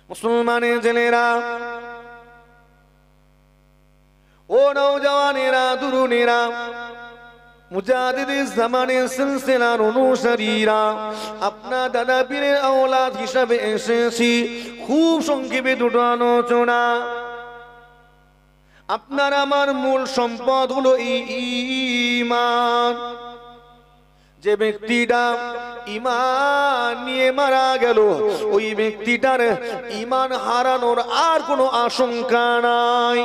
মুসলমানের ছেলেরা, ও নওজওয়ানেরা, তরুণেরা, মুজাদ্দিদে জামানের সিলসিলার অনুসারীরা, আপনার দাদা পীরের আওলাদ হিসাবে এসেছি। খুব সংক্ষেপে দুটো আলোচনা। আপনার আমার মূল সম্পদ হলো ঈমান। যে ব্যক্তিটা ঈমান নিয়ে মারা গেল, ওই ব্যক্তিটার ঈমান হারানোর আর কোনো আশঙ্কা নাই।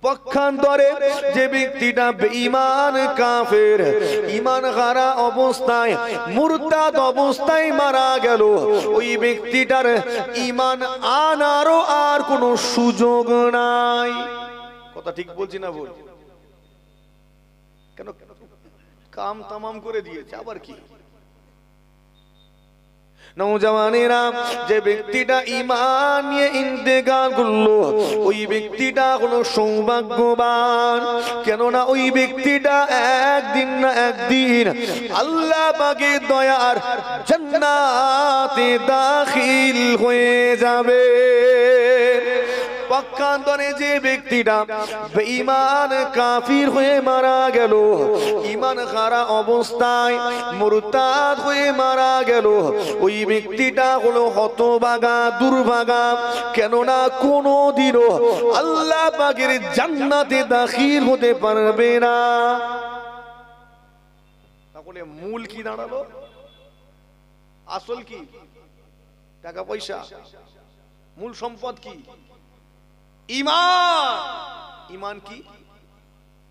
পক্ষান্তরে যে ব্যক্তিটা বেঈমান, কাফের, ঈমান হারা অবস্থায়, মুরতাদ অবস্থায় মারা গেল, ওই ব্যক্তিটার ঈমান আনারও আর কোনো সুযোগ নাই। কথা ঠিক বলছি না বল? কেন কাম তামাম করে দিয়েছে, আবার কি? নওজওয়ানেরা, যে ব্যক্তিটা ঈমান নিয়ে ইন্তেকাল করলো, ওই ব্যক্তিটা হলো সৌভাগ্যবান। কেননা ওই ব্যক্তিটা একদিন না একদিন আল্লাহ পাকের দয়ার জান্নাতে দাখিল হয়ে যাবে। পক্ষান্তরে যে ব্যক্তিটা বেঈমান, কাফির হয়ে মারা গেল, ঈমান হারা অবস্থায় মুরতাদ হয়ে মারা গেল, ওই ব্যক্তিটা হলো হতভাগা, দুর্ভাগা। কেননা কোনোদিনও আল্লাহ পাকের জান্নাতে দাখিল হতে পারবে না। তাহলে মূল কি দাঁড়ালো? আসল কি? টাকা পয়সা? মূল সম্পদ কি? ঈমান। ঈমান কি?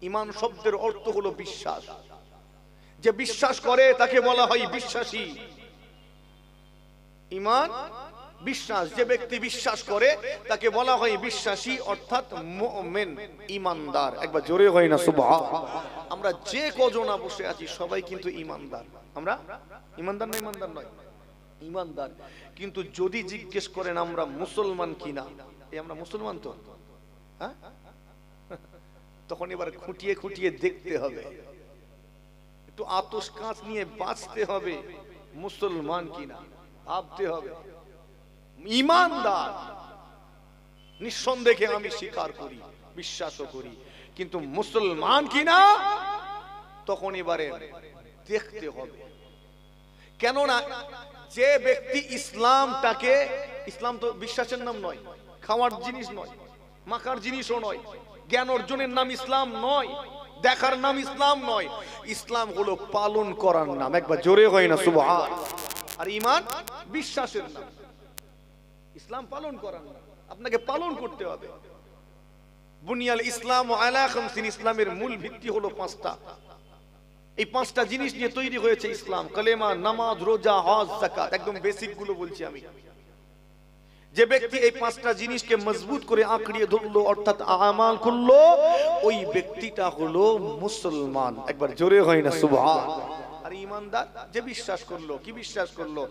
ঈমান শব্দের অর্থ হলো বিশ্বাস। যে বিশ্বাস করে তাকে বলা হয় বিশ্বাসী। ঈমান বিশ্বাস। যে ব্যক্তি বিশ্বাস করে তাকে বলা হয় বিশ্বাসী, অর্থাৎ মুমিন, ঈমানদার। একবার জোরে হয় না সুবহানাল্লাহ? আমরা যে কজনা বসে আছি সবাই কিন্তু ঈমানদার। আমরা ঈমানদার না? ঈমানদার নয়, ঈমানদার। কিন্তু যদি জিজ্ঞেস করেন আমরা মুসলমান কিনা, আমরা মুসলমান তো, হ্যাঁ, তখন এবার খুঁটিয়ে খুঁটিয়ে দেখতে হবে, একটু আতশ কাঁচ নিয়ে বাঁচতে হবে, মুসলমান কিনা ভাবতে হবে। ঈমানদার নিঃসন্দেহে আমি স্বীকার করি, বিশ্বাসও করি, কিন্তু মুসলমান কিনা তখন এবারে দেখতে হবে। কেননা যে ব্যক্তি ইসলামটাকে, ইসলাম তো বিশ্বাসের নাম নয়, খাওয়ার জিনিস নয়, মাখার জিনিসও নয়, জ্ঞান অর্জনের নাম ইসলাম নয়, দেখার নাম ইসলাম নয়। ইসলাম হলো পালন করার নাম। একবার জোরে হয় না সুবহানাল্লাহ? আর ঈমান বিশ্বাসের নাম, ইসলাম পালন করার নাম। আপনাকে পালন করতে হবে। বুনিয়াল ইসলাম আলা খামসিন, ইসলামের মূল ভিত্তি হলো পাঁচটা। এই পাঁচটা জিনিস নিয়ে তৈরি হয়েছে ইসলাম। কালেমা, নামাজ, রোজা, হজ, যাকাত। একদম বেসিক গুলো বলছি আমি। যে ব্যক্তি এই পাঁচটা জিনিসকে মজবুত করে আঁকড়িয়ে ধরলো, অর্থাৎ আমাল করলো, ওই ব্যক্তিটা হলো মুসলমান। একবার জোরে হয় না সুবহানাল্লাহ? আর ঈমানদার যে বিশ্বাস করলো, কি বিশ্বাস করলো?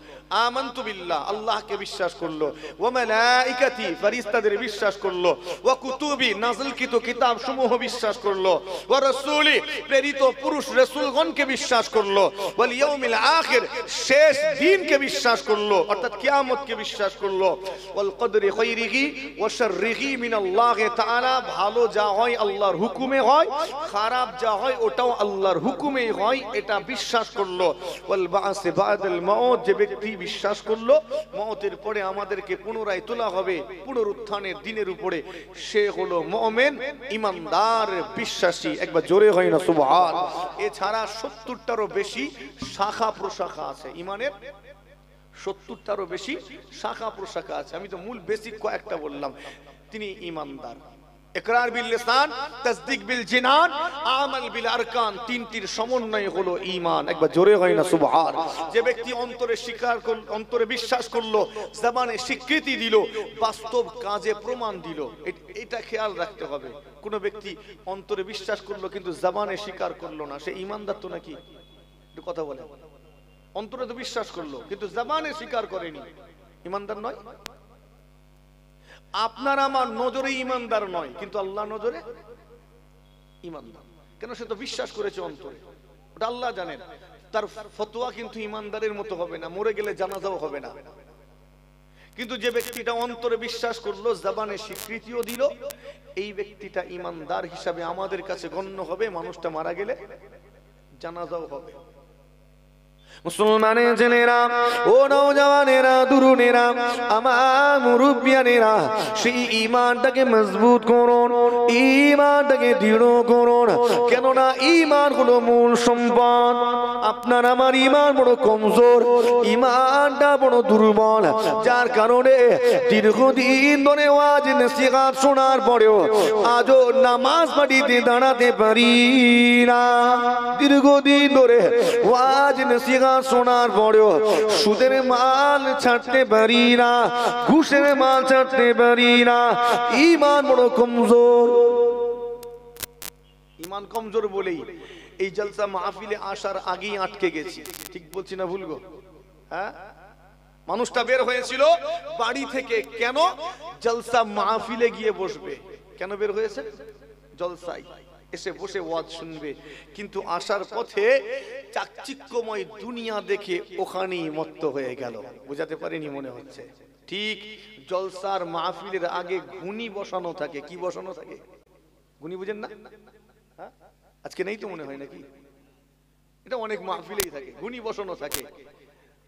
আমানতু বিল্লাহ, আল্লাহকে বিশ্বাস করলো, ওয়া মালাইকাতি, ফেরেশতাদের বিশ্বাস করলো, ওয়া কুতুবি, নাযিলকৃত কিতাব সমূহ বিশ্বাস করলো, ওয়া রাসূলি, প্রেরিত পুরুষ রাসূলগণকে বিশ্বাস করলো, ওয়াল ইয়াউমিল আখির, শেষ দিনকে বিশ্বাস করলো, অর্থাৎ কিয়ামতকে বিশ্বাস করলো, ওয়াল কদরি খায়রিহি ওয়া শাররিহি মিনাল্লাহি তাআলা, ভালো যা হয় আল্লাহর হুকুমে হয়, খারাপ যা হয় ওটাও আল্লাহর হুকুমেই হয়, এটা বিশ্বাস করলো। ওয়াল বা'সি বা'দাল মাউত, যে ব্যক্তি বিশ্বাস করলো মওতের পরে আমাদেরকে পুনরায় তোলা হবে, পুনরুত্থানের দিনের উপরে, সে হলো মুমিন, ঈমানদার, বিশ্বাসী। একবার জোরে হয় না সুবহানাল্লাহ? এছাড়া 70টারও বেশি শাখা প্রশাখা আছে ঈমানের। 70টারও বেশি শাখা প্রশাখা আছে। আমি তো মূল বেসিক কয়েকটা বললাম। তিনি ঈমানদার। ইকরার বিল লিসান, তাসদীক বিল জিনান, আমাল বিল আরকান, তিনটির সমন্বয় হলো ঈমান। একবার জোরে হয় না সুবহানাল্লাহ? যে ব্যক্তি অন্তরে স্বীকার করল, অন্তরে বিশ্বাস করলো, জবানে স্বীকৃতি দিল, বাস্তব কাজে প্রমাণ দিল। এটা খেয়াল রাখতে হবে। কোন ব্যক্তি অন্তরে বিশ্বাস করলো কিন্তু জবানে স্বীকার করলো না, সে ঈমানদার তো নাকি? একটু কথা বলে। অন্তরে তো বিশ্বাস করলো কিন্তু জবানে স্বীকার করেনি, ঈমানদার নয়। আপনার আমার নজরে ঈমানদার নয়, কিন্তু আল্লাহর নজরে ঈমানদার। কেন? সে তো বিশ্বাস করেছে অন্তরে, ওটা আল্লাহ জানেন। তার ফতোয়া কিন্তু ঈমানদারের মতো হবে না, মরে গেলে জানাজাও হবে না। কিন্তু যে ব্যক্তিটা অন্তরে বিশ্বাস করলো, জবানে স্বীকৃতিও দিল, এই ব্যক্তিটা ইমানদার হিসাবে আমাদের কাছে গণ্য হবে। মানুষটা মারা গেলে জানাজাও হবে। মুসলমানের ছেলেরা, ও নওজওয়ানেরা, তরুণেরা, আমার মুরব্বিয়ানেরা, সেই ঈমানটাকে মজবুত করুন, ঈমানটাকে দৃঢ় করুন। কেননা ঈমান হলো মূল সম্পদ। আপনার আমার ঈমান বড় কমজোর, ঈমানটা বড় দুর্বল, যার কারণে দীর্ঘদিন ধরে ওয়াজ নসিহত শোনার পরেও আজও নামাজ বাড়িতে দাঁড়াতে পারি না। দীর্ঘদিন ধরে ওয়াজ নসিহত শোনার পরেও সুদের মাল ছাড়তে পারি না, ঘুষের মাল ছাড়তে পারি না। ঈমান বড় কমজোর। ঈমান কমজোর বলেই এই জলসা মাহফিলে আসার আগেই আটকে গেছি। ঠিক বলছি না ভুল গো? হ্যাঁ, মানুষটা বের হয়েছিল বাড়ি থেকে। কেন? জলসা মাহফিলে গিয়ে বসবে। কেন বের হয়েছে? জলসাই এসে বসে ওয়াজ শুনবে। কিন্তু আসার পথে চাকচিক্যময় দুনিয়া দেখে ওখানেই মত্ত হয়ে গেল। বোঝাতে পারিনি মনে হচ্ছে। ঠিক জলসার মাহফিলের আগে ঘুনি বসানো থাকে। কি বসানো থাকে? ঘুনি বুঝেন না? হ্যাঁ, আজকে নেই তো মনে হয় নাকি? এটা অনেক মাহফিলেই থাকে, ঘুনি বসানো থাকে।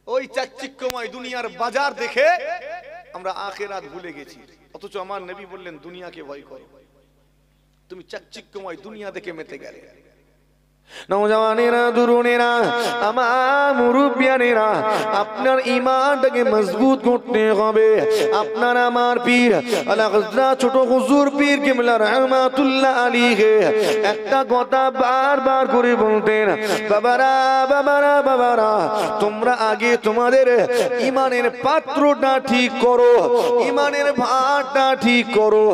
ওই চাকচিক্যময় দুনিয়ার বাজার দেখে আমরা আখিরাত ভুলে গেছি। অথচ আমার নবী বললেন দুনিয়াকে ভয় করো। তুমি চাকচিক্যময় দুনিয়া দেখে মেতে গেলে। নওজওয়ানেরা, তরুণেরা, আমার মুরব্বিয়ানেরা, আপনার ঈমানটাকে মজবুত করতে হবে। আপনার আমার পীর আলা হযরত ছোট হুজুর পীর কিবলা রাহমাতুল্লাহ আলাইহি একটা কথা বারবার করে বলতেন, বাবারা বাবারা বাবারা, তোমরা আগে তোমাদের ঈমানের পাত্রটা ঠিক করো, ঈমানের ভাঁড়টা ঠিক করো।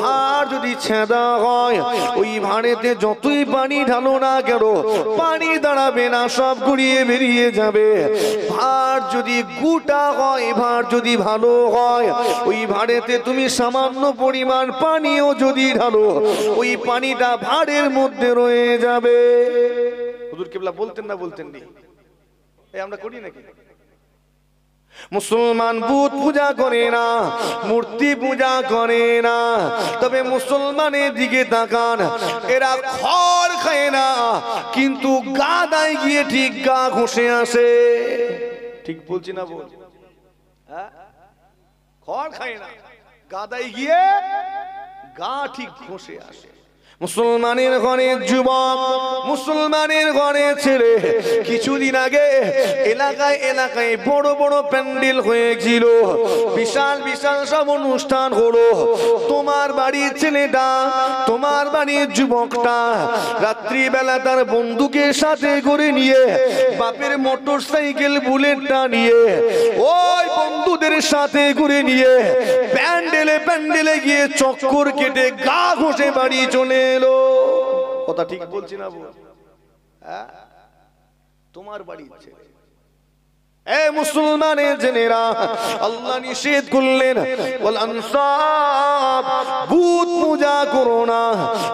ভাঁড় যদি ছেঁদা হয়, ওই ভাঁড়েতে যতই পানি ঢালো না কেন পানি দাঁড়াবে না, সব গড়িয়ে বেরিয়ে যাবে। ভাঁড় যদি গোটা হয়, ভাঁড় যদি ভালো হয়, ওই ভাঁড়েতে তুমি সামান্য পরিমাণ পানিও যদি ঢালো, ওই পানিটা ভাঁড়ের মধ্যে রয়ে যাবে। হুজুর কিবলা বলতেন না? বলতেন নি? এই আমরা করি নাকি? মুসলমান বুত পূজা করে না, মূর্তি পূজা করে না, তবে মুসলমানের দিকে তাকান, এরা খড় খায় না, কিন্তু গাদায় গিয়ে ঠিক গা ঘষে আসে। ঠিক বলছি না বল? হ্যাঁ, খড় খায় না, গাদায় গিয়ে গা ঠিক ঘষে আসে। মুসলমানের ঘরের যুবক, মুসলমানের ঘরের ছেলে, কিছুদিন আগে এলাকায় এলাকায় বড় বড় প্যান্ডেল হয়েছিল, বিশাল বিশাল সব অনুষ্ঠান হলো। তোমার বাড়ির ছেলেটা, তোমার বাড়ির যুবকটা রাত্রিবেলা তার বন্ধুকে সাথে করে নিয়ে, বাপের মোটর সাইকেল বুলেটটা নিয়ে, ওই বন্ধুদের সাথে করে নিয়ে প্যান্ডেলে প্যান্ডেলে গিয়ে চক্কর কেটে গা ঘষে বাড়ি চলে এলো। কথা ঠিক বলছি না বল? হ্যাঁ, তোমার বাড়ি ছেলে। এ মুসলমানের জেনেরা, আল্লাহ নিষেধ করলেন, ওয়াল আনসাব, ভূত পূজা করো না,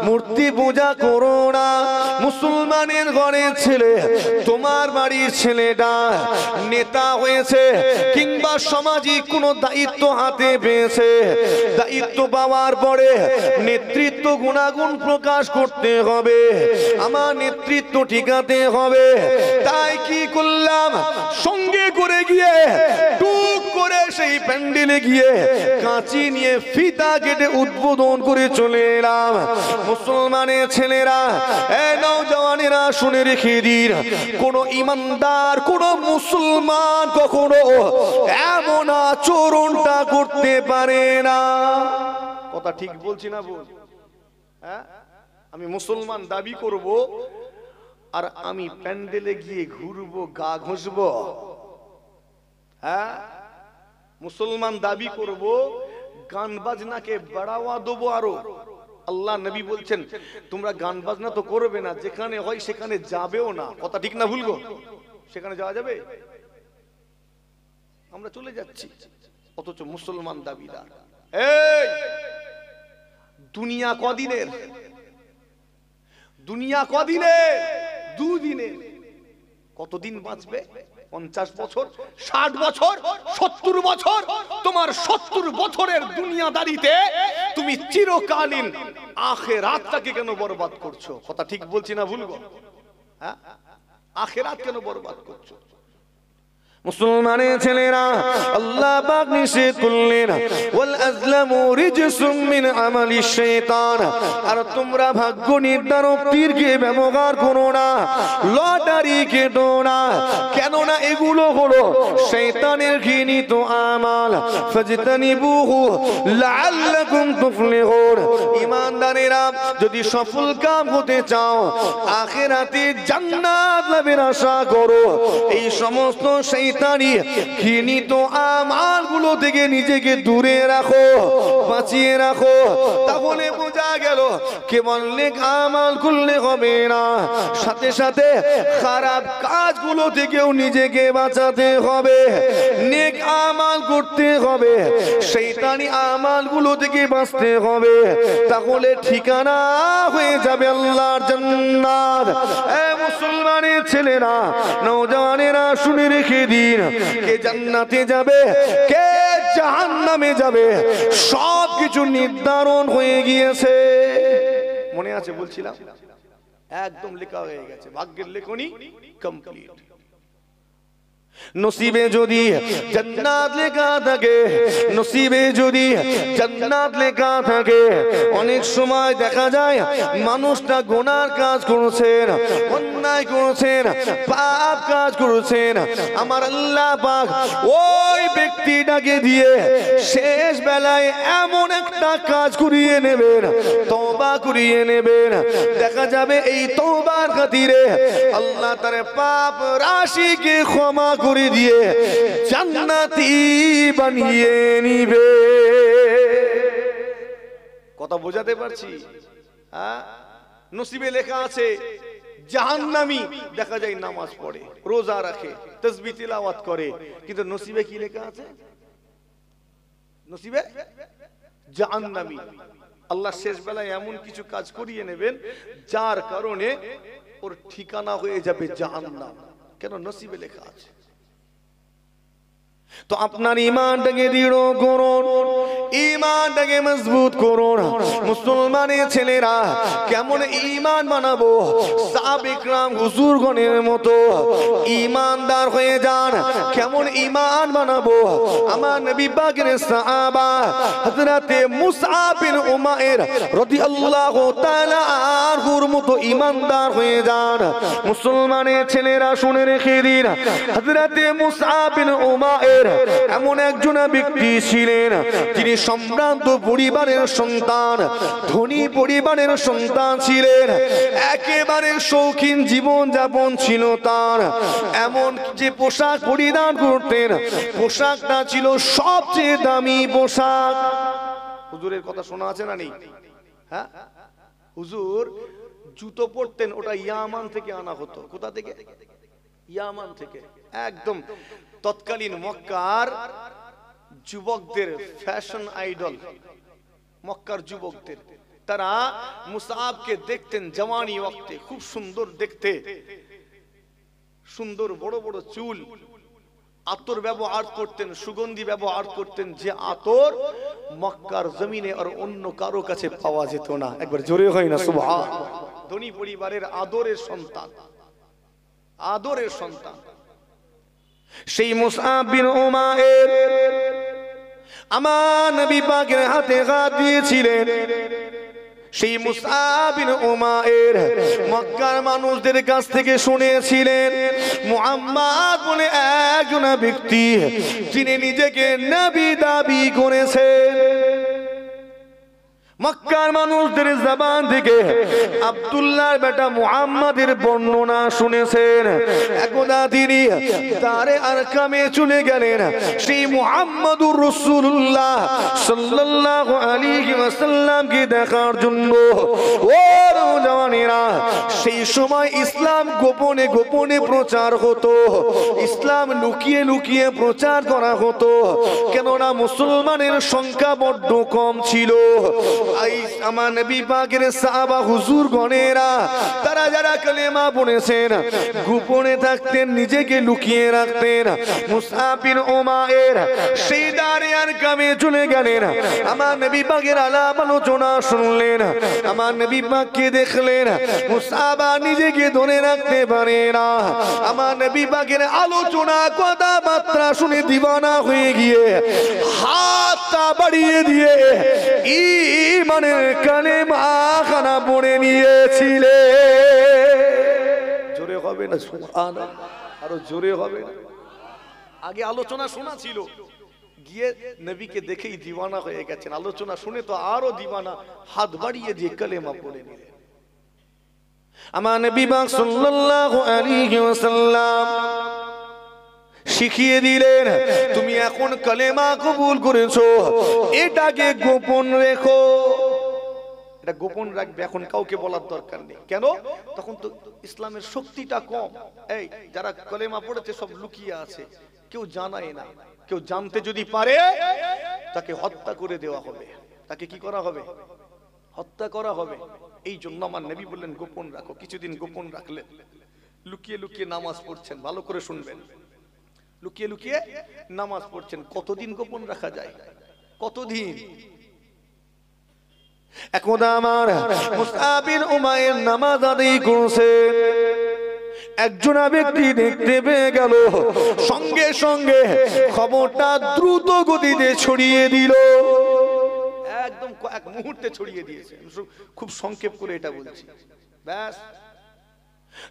মূর্তি পূজা করো না। মুসলমানের ঘরের ছেলে, তোমার বাড়ির ছেলেটা নেতা হয়েছে কিংবা সামাজিক কোনো দায়িত্ব হাতে পেয়েছে, দায়িত্ব পাওয়ার পরে নেতৃত্ব গুণাগুণ প্রকাশ করতে হবে, আমার নেতৃত্ব ঠিকাতে হবে। তাই কি করলাম? সঙ্গে করে গিয়ে টুক করে সেই প্যান্ডেলে গিয়ে কাঁচি নিয়ে ফিতা কেটে উদ্বোধন করে চলে এলাম। মুসলমানের ছেলেরা, এ নওজওয়ানেরা, শুনে রেখে দিন, কোন ইমানদার, কোন মুসলমান কখনো এমন আচরণটা করতে পারে না। কথা ঠিক বলছি না বল? হ্যাঁ, আমি মুসলমান দাবি করব আর আমি প্যান্ডেলে গিয়ে ঘুরবো, গা ঘষবো? হ্যাঁ, মুসলমান দাবি করব, গান বাজনাকে বাড়াওয়া দেবো আরো। আল্লাহ নবী বলছেন তোমরা গান বাজনা তো করবে না, যেখানে হয় সেখানে যাবেও না। কথা ঠিক না ভুল গো? সেখানে যাওয়া যাবে? আমরা চলে যাচ্ছি, অথচ মুসলমান দাবিদার। এই দুনিয়া কদিনের? দুনিয়া কদিনের? দুদিনের। কতদিন বাঁচবে? 50 বছর, 60 বছর, 70 বছর, তোমার 70 বছরের দুনিয়াদারিতে তুমি চিরকালীন আখিরাতটাকে কেন বরবাদ করছো? কথা ঠিক বলছি না ভুল? হ্যাঁ, আখিরাত কেন বরবাদ করছো? মুসলমানের ছেলেরা, আল্লাহ পাক নিষেধ করলেন ওয়াল আজলামু রিজসুম মিন আমালিশ শাইতান। আর তোমরা ভাগ্য নির্ধারক তীরকে ব্যবহার করো না, লটারি কেটো না, কেননা এগুলো হলো শয়তানের ঘৃণিত আমাল। ফাজতানিবুহু লাআল্লাকুম তুফলিহুন। ঈমানদারেরা, যদি সফল কাম হতে চাও, আখিরাতে জান্নাত লাভের আশা করো, এই সমস্ত শয়তানি ঘৃণিত আমালগুলো থেকে নিজেকে দূরে রাখো, বাঁচিয়ে রাখো। তাহলে বোঝা গেল কেবল নেক আমাল করলে হবে না, সাথে সাথে খারাপ কাজগুলো থেকেও নিজেকে বাঁচাতে হবে। নেক আমাল করতে হবে, শয়তানি আমালগুলো থেকে বাঁচতে হবে। তাহলে ঠিকানা হয়ে যাবে আল্লাহর জান্নাত। এ মুসলমানের ছেলেরা, নওজওয়ানেরা, শুনে রেখে দিন, কে জান্নাতে যাবে, কে জাহান্নামে যাবে, সব কিছু নির্ধারণ হয়ে গিয়েছে। মনে আছে বলছিলাম, একদম লেখা হয়ে গেছে, ভাগ্যের লেখনী কমপ্লিট। নসিবে যদি জান্নাত লেখা থাকে, নসিবে যদি জান্নাত লেখা থাকে, অনেক সময় দেখা যায় মানুষটা গুনার কাজ করছেন, অন্যায় করছেন, পাপ কাজ করছেন, আমার আল্লাহ পাক ওই ব্যক্তিটাকে দিয়ে শেষ বেলায় এমন একটা কাজ করিয়ে নেবেন, তওবা করিয়ে নেবেন। দেখা যাবে এই তওবার খাতিরে আল্লাহ তার পাপ রাশিকে ক্ষমা করে দিয়ে জান্নাতি বানিয়ে নিবে। কথা বোঝাতে পারছি? হ্যাঁ, নসিবে লেখা আছে জাহান্নামী, দেখা যায় নামাজ পড়ে, রোজা রাখে, তাসবিহ তিলাওয়াত করে, কিন্তু নসিবে কি লেখা আছে? নসিবে জাহান্নামী। আল্লাহ শেষ বেলায় এমন কিছু কাজ করিয়ে নেবেন যার কারণে ওর ঠিকানা হয়ে যাবে জাহান্নাম। কেন? নসিবে লেখা আছে। তো আপনার ঈমানটাকে দৃঢ় করুন, ঈমানটাকে মজবুত করুন। মুসলমানের ছেলেরা, কেমন ঈমান বানাবো? সাহাবা ইকরাম হুজুরগণের মতো ঈমানদার হয়ে যান। কেমন ঈমান বানাবো? আমার নবী পাকের সাহাবা হযরতে মুসআব বিন উমাইর রাদিয়াল্লাহু তাআলা আনহুর মতো ঈমানদার হয়ে যান। মুসলমানের ছেলেরা, শুনে রেখে দিন, হযরতে মুসআব বিন উমাইর এমন একজন ব্যক্তি ছিলেন, তিনি সম্ভ্রান্ত পরিবারের সন্তান, ধনী পরিবারের সন্তান ছিলেন, একেবারে শৌখিন জীবন যাপন ছিল তার। এমন যে পোশাক পরিধান করতেন, পোশাকটা ছিল সবচেয়ে দামি পোশাক। হুজুরের কথা শোনা আছে না নেই? হ্যাঁ, হুজুর জুতো পরতেন, ওটা ইয়ামান থেকে আনা হতো। কোথা থেকে? ইয়ামান থেকে। একদম তৎকালীন মক্কার যুবকদের ফ্যাশন আইডল, মক্কার যুবকদের, তারা মুসআবকে দেখতেন জওয়ানি ওয়াক্তে, খুব সুন্দর দেখতে, সুন্দর বড় বড় চুল, আতর ব্যবহার করতেন, সুগন্ধি ব্যবহার করতেন, যে আতর মক্কার জমিনে আর অন্য কারো কাছে পাওয়া যেত না। একবার জোরে হয় না সুবহান। ধনী পরিবারের আদরের সন্তান, আদরের সন্তান। সেই মুসআব বিন উমাইর আমার নবী পাকের হাতে হাত দিয়েছিলেন। সেই মুসআব বিন উমাইর মক্কার মানুষদের কাছ থেকে শুনেছিলেন মুহাম্মদ বলে একজন ব্যক্তি, যিনি নিজেকে নবী দাবি করেছেন। মক্কার মানুষদের জবান থেকে আব্দুল্লাহর বেটা মুহাম্মাদের বর্ণনা শুনেছেন। একদা তিনি দারে আরকামে চলে গেলেন সেই মুহাম্মাদুর রাসূলুল্লাহ সাল্লাল্লাহু আলাইহি ওয়াসাল্লামকে দেখার জন্য। ও নওজওয়ানেরা, সেই সময় ইসলাম গোপনে গোপনে প্রচার হতো, ইসলাম লুকিয়ে লুকিয়ে প্রচার করা হতো, কেননা মুসলমানের সংখ্যা বড্ড কম ছিল। আমার নবী পাকের সাহাবা হুজুর গণেরা তারা যারা কালেমা পড়েছেন গোপনে থাকতেন, নিজেকে লুকিয়ে রাখতেন। মুসআব বিন উমাইর সেই দারে আর কামে চলে গেলেন। আমার নবী পাকের আলাপ আলোচনা শুনলেন, আমার নবী পাককে দেখলেন। মুসআব নিজেকে ধরে রাখতে পারে না। আমার নবী পাকের আলোচনা কথাবার্তা শুনে দিওয়ানা হয়ে গিয়ে হাতটা বাড়িয়ে দিয়ে ঈমানের কালেমা খানা পড়ে নিয়েছিলে। জোরে হবে না সুবহানাল্লাহ? আরো জোরে হবে না? আগে আলোচনা শোনা ছিল, গিয়ে নবীকে দেখেই দিওয়ানা হয়ে গেছেন। আলোচনা শুনে তো আরো দিওয়ানা, হাত বাড়িয়ে দিয়ে কালেমা পড়ে নিলেন। আমার নবী পাক সাল্লাল্লাহু আলাইহি ওয়াসাল্লাম শিখিয়ে দিলেন, তুমি এখন কালেমা কবুল করেছো, এটাকে গোপন রেখো। এটা গোপন রাখবে, এখন কাউকে বলার দরকার নেই। কেন? তখন তো ইসলামের শক্তিটা কম। এই যারা কালেমা পড়েছে সব লুকিয়ে আছে, কেউ জানায় না। কেউ জানতে যদি পারে তাকে হত্যা করে দেওয়া হবে। তাকে কি করা হবে? হত্যা করা হবে। এই জন্য আমার নবী বললেন গোপন রাখো। কিছুদিন গোপন রাখলেন, লুকিয়ে লুকিয়ে নামাজ পড়ছেন। ভালো করে শুনবেন, লুকিয়ে লুকিয়ে নামাজ পড়ছেন। কতদিন গোপন রাখা যায়? কতদিন? এখন আমার মুসআব বিন উমাইর নামাজ আদায় করছে, একজন ব্যক্তি দেখতে পেয়ে গেল, সঙ্গে সঙ্গে খবরটা দ্রুত গতিতে ছড়িয়ে দিল। একদম এক মুহূর্তে ছড়িয়ে দিয়েছে। খুব সংক্ষেপ করে এটা বলছি, ব্যাস।